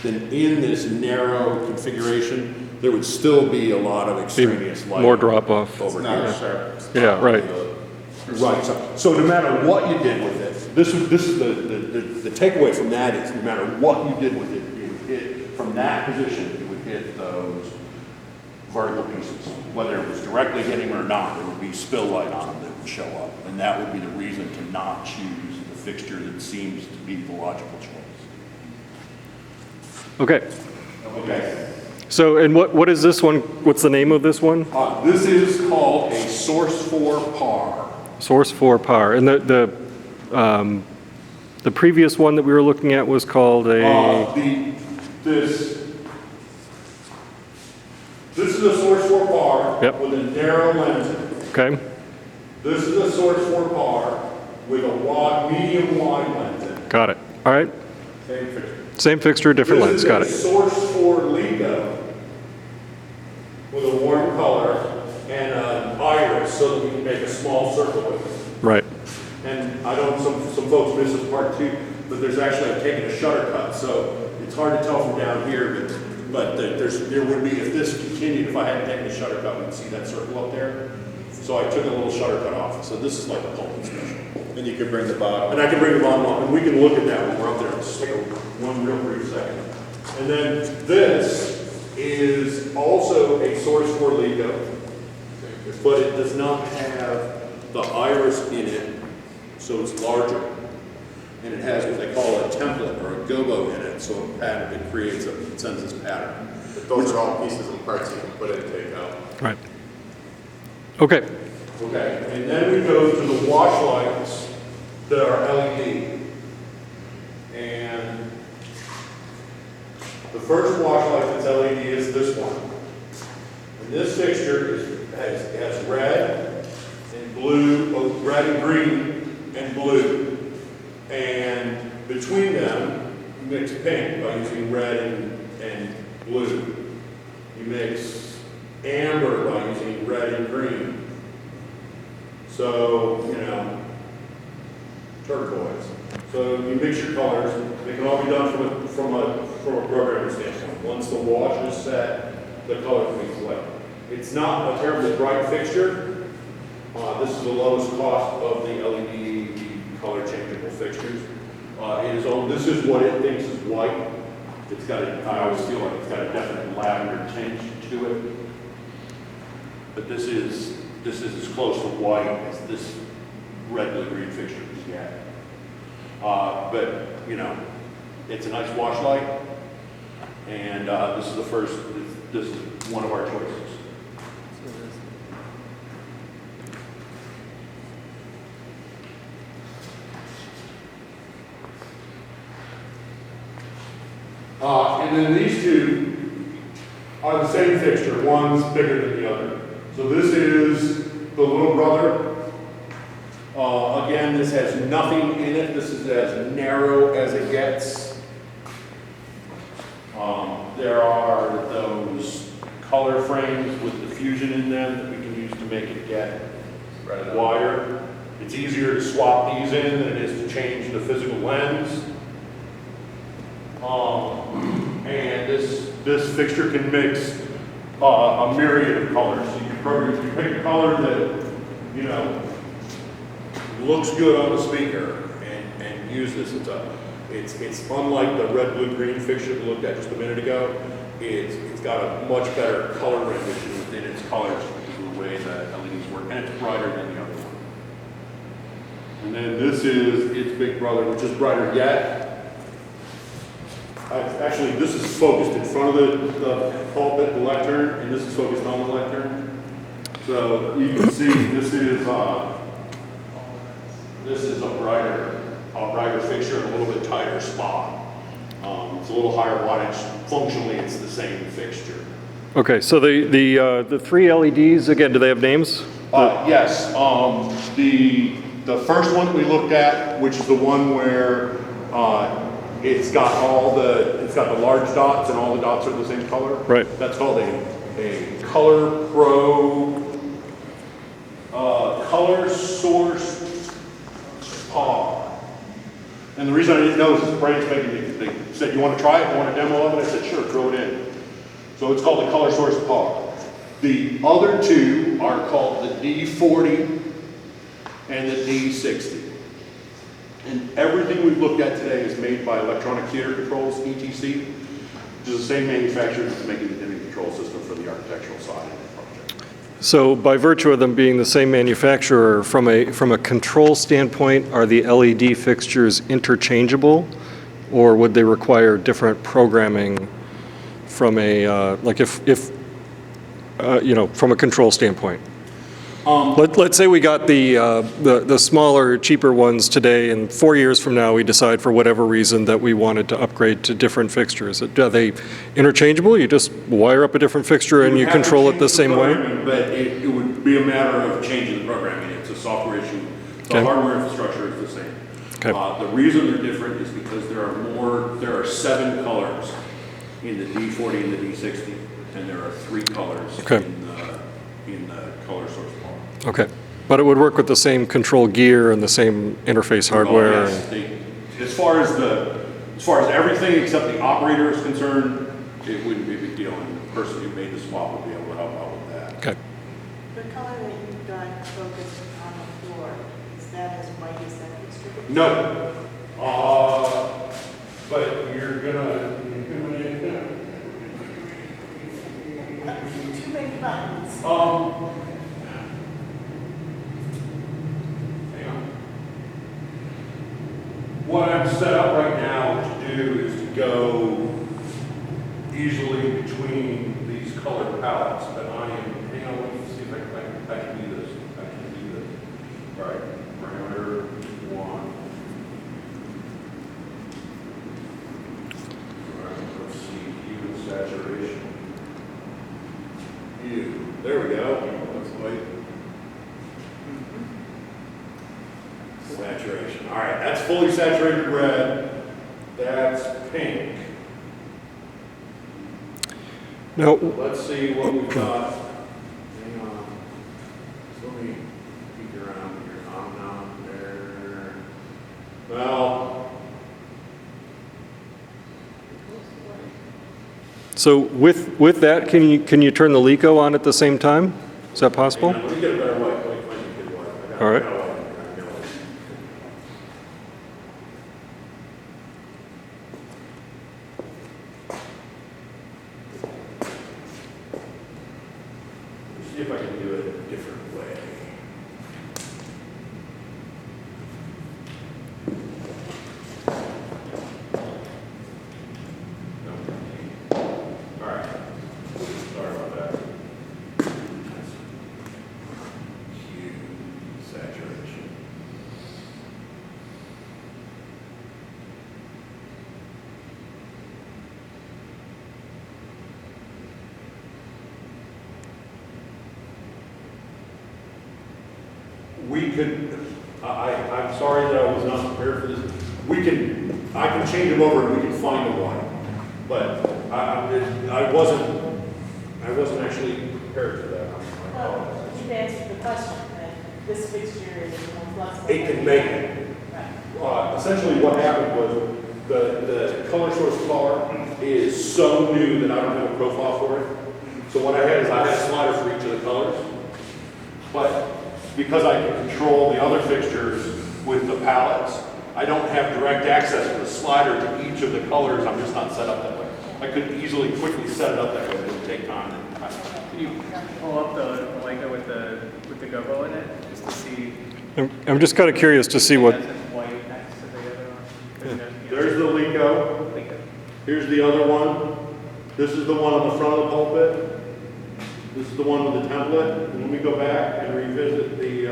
then in this narrow configuration, there would still be a lot of extraneous light. More drop off. Over Not here. a sharp. Yeah, right. Right, so no matter what you did with it, this is the takeaway from that is, no matter what you did with it, it would hit, from that position, it would hit those vertical pieces. Whether it was directly hitting them or not, there would be spill light on them that would show up. And that would be the reason to not choose the fixture that seems to be the logical choice. Okay. Okay. So, and what is this one? What's the name of this one? This is called a source 4 par. Source 4 par. And the previous one that we were looking at was called a, This is a source 4 par Yep. with a narrow lens. okay, This is a source 4 par with a medium wide lens in it. got it. All right. Same fixture. Same fixture, different lens, got This it. is a source 4 Lico with a warm color and an iris so that we can make a small circle with it. Right. And I know some folks miss this part too, but there's actually, I've taken a shutter cut, so it's hard to tell from down here, but there would be, if this continued, if I hadn't taken a shutter cut, we'd see that circle up there. So I took a little shutter cut off, so this is like a pulpit special. And you could bring the bottom. And I can bring the bottom up, and we can look at that when we're up there. Let's take one real brief second. And then this is also a source 4 Lico, but it does not have the iris in it, so it's larger. And it has what they call a template or a gobo in it, so it creates a consensus pattern. But those are all pieces and parts you can put in and take out. Right. Okay. Okay, and then we go to the wash lights that are LED. And the first wash light that's LED is this one. And this fixture has red and blue, both red and green and blue. And between them, you mix pink by using red and blue. You mix amber by using red and green. So, turquoise. So you mix your colors. They can all be done from a programming standpoint. Once the wash is set, the color can be selected. It's not a terribly bright fixture. This is the lowest cost of the LED color changeable fixtures. This is what it thinks is white. It's got I always feel like it's got a definite lavender tinge to it. But this is as close to white as this red, blue, green fixture can get. But, it's a nice wash light. And this is one of our choices. And then these two are are the same fixture, one's bigger than the other. So this is the little brother. Again, this has nothing in it, this is as narrow as it gets. There are those color frames with diffusion in them that we can use to make it get wider. It's easier to swap these in than it is to change the physical lens. And this fixture can mix a myriad of colors. So you pick a color that, you know, looks good on the speaker and use this. It's unlike the red, blue, green fixture we looked at just a minute ago. It's got a much better color rendition within its colors because of the way that LEDs work, and it's brighter than the other one. And then this is its big brother, which is brighter yet. Actually, this is focused in front of the pulpit, the lectern, and this is focused on the lectern. So you can see this is a brighter fixture in a little bit tighter spot. It's a little higher wattage. Functionally, it's the same fixture. Okay, so the three LEDs, again, do they have names? Yes. The first one that we looked at, which is the one where it's got the large dots and all the dots are the same color. Right. That's called a Color Pro Color Source PAW. And the reason I didn't know is this brand's making me, they said, you want to try it? You want a demo of it? I said, sure, throw it in. So it's called the Color Source PAW. The other two are called the D40 and the D60. And everything we've looked at today is made by Electronic Theater Controls, ETC, which is the same manufacturer that's making the dimming control system for the architectural side of the project. So by virtue of them being the same manufacturer, from a control standpoint, are the LED fixtures interchangeable, or would they require different programming from a, like if you know, from a control standpoint? Let's say we got the smaller, cheaper ones today, and 4 years from now we decide for whatever reason that we wanted to upgrade to different fixtures. Are they interchangeable? You just wire up a different fixture and you control it the same way? But it would be a matter of changing the programming. It's a software issue. The Okay. hardware infrastructure is the same. Okay. The reason they're different is because there are 7 colors in the D40 and the D60, and there are 3 colors Okay. in the color source bar. Okay. But it would work with the same control gear and the same interface hardware? Oh, yes. As far as everything except the operator is concerned, it wouldn't be a big deal, and the person who made the swap would be able to help out with that. Okay. The color that you've got focused on the floor, is that as white as that fixture? No. But you're gonna Too many buttons. hang on. What I'm set up right now to do is to go easily between these color palettes, but hang on, let me see if I can do this. I can do this. All right, parameter 1. All right, let's see, hue and saturation. Hue, there we go. Let's wait. Saturation. All right, that's fully saturated red. That's pink. Now, Let's see what we've got. Hang on. So let me peek around here. I'm not there. Well, so with that, can you turn the LECO on at the same time? Is that possible? let me get a better white. Let me get a white. All right. I got a white. See if I can do it a different way. No. All right. Sorry about that. Hue, saturation. we could, I'm sorry that I was not prepared for this. I can change them over and we can find a light. But I wasn't actually prepared for that. I apologize. Well, you've answered the question, that this fixture is more flexible. It can make it. Essentially what happened was the color source car is so new that I don't have a profile for it. So what I had is I had a slider for each of the colors. But because I can control the other fixtures with the palettes, I don't have direct access to the slider to each of the colors. I'm just not set up that way. I could easily quickly set it up that way, but it would take time. Can you pull up the Leica with the gobo in it, just to see? I'm just kind of curious to see what, That's in white next to the other one. There's the Leica. Leica. Here's the other one. This is the one on the front of the pulpit. This is the one with the template. And when we go back and revisit the,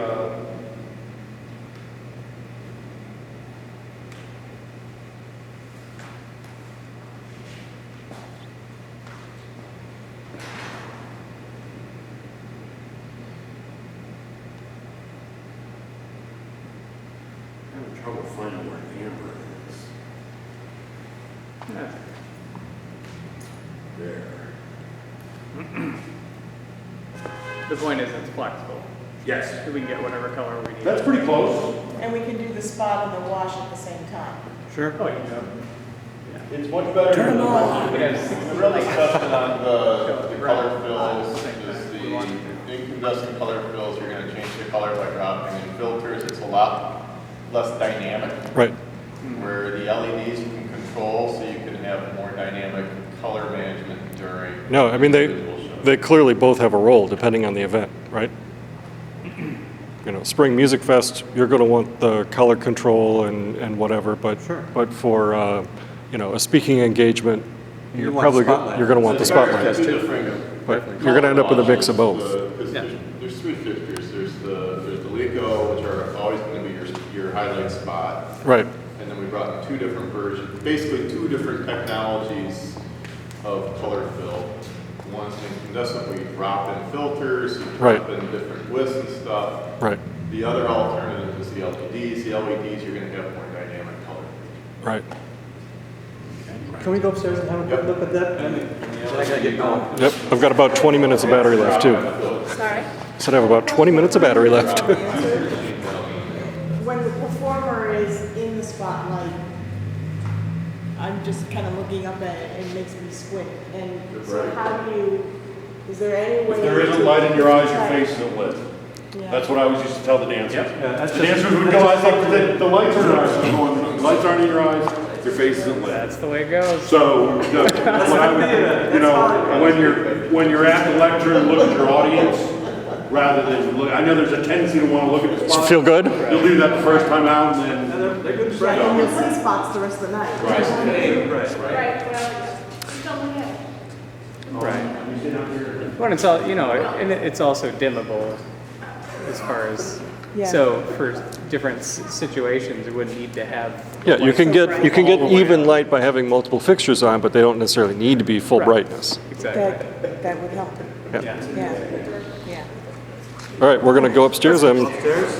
I'm having trouble finding where amber is. There. The point is it's flexible. Yes. We can get whatever color we need. That's pretty close. And we can do the spot and the wash at the same time. Sure. Oh, you know. It's much better. Turn them on. We have 60 The real discussion on the Right. color fills Same is thing. We want the incandescent color fills, you're gonna change the color by dropping in filters, it's a lot less dynamic. right. Where the LEDs you can control, so you can have more dynamic color management during. No, I mean, visual shows. they clearly both have a role depending on the event, right? You know, Spring Music Fest, you're going to want the color control and whatever, but for, you know, a speaking engagement, you're want probably, spotlight. you're going to want the spotlight. Two different- But you're going to end up with a mix of both. Because there's three fixtures, there's the LECO, which are always going to be your highlight spot. Right, And then we brought in two different versions, basically two different technologies of color fill. One's incandescent, where you drop in filters, you drop Right. in different widths and stuff. right, The other alternative is the LEDs. The LEDs, you're going to have more dynamic color. right. Can we go upstairs and have a quick look at that? I gotta get going. Yep, I've got about 20 minutes of battery left, too. Sorry? Said I have about 20 minutes of battery left. When the performer is in the spotlight, I'm just kind of looking up at it and it makes me squint. And so how do you, is there any way? If there isn't light in your eyes, your face isn't lit. Yeah. That's what I always used to tell the dancers. Yeah, that's The just- dancers would go, I think, the lights are in your eyes, I'm going, the lights aren't in your eyes, your face isn't lit. That's the way it goes. So, what I would, you know, when you're at the lecture and look at your audience, rather than look, I know there's a tendency to want to look at the Does it spot. feel good? You'll do that the first time out, and then, They're good Right, and you'll see spots the rest of the night. right. Right, well, still look at it. Right. Well, it's all, you know, and it's also dimmable as far as, Yeah. so for different situations, it wouldn't need to have. Yeah, you can get all the way even up. light by having multiple fixtures on, but they don't necessarily need to be full Right. brightness. Exactly. That would help. Yeah. Yeah, yeah. All right, we're going to go upstairs. I'm Upstairs?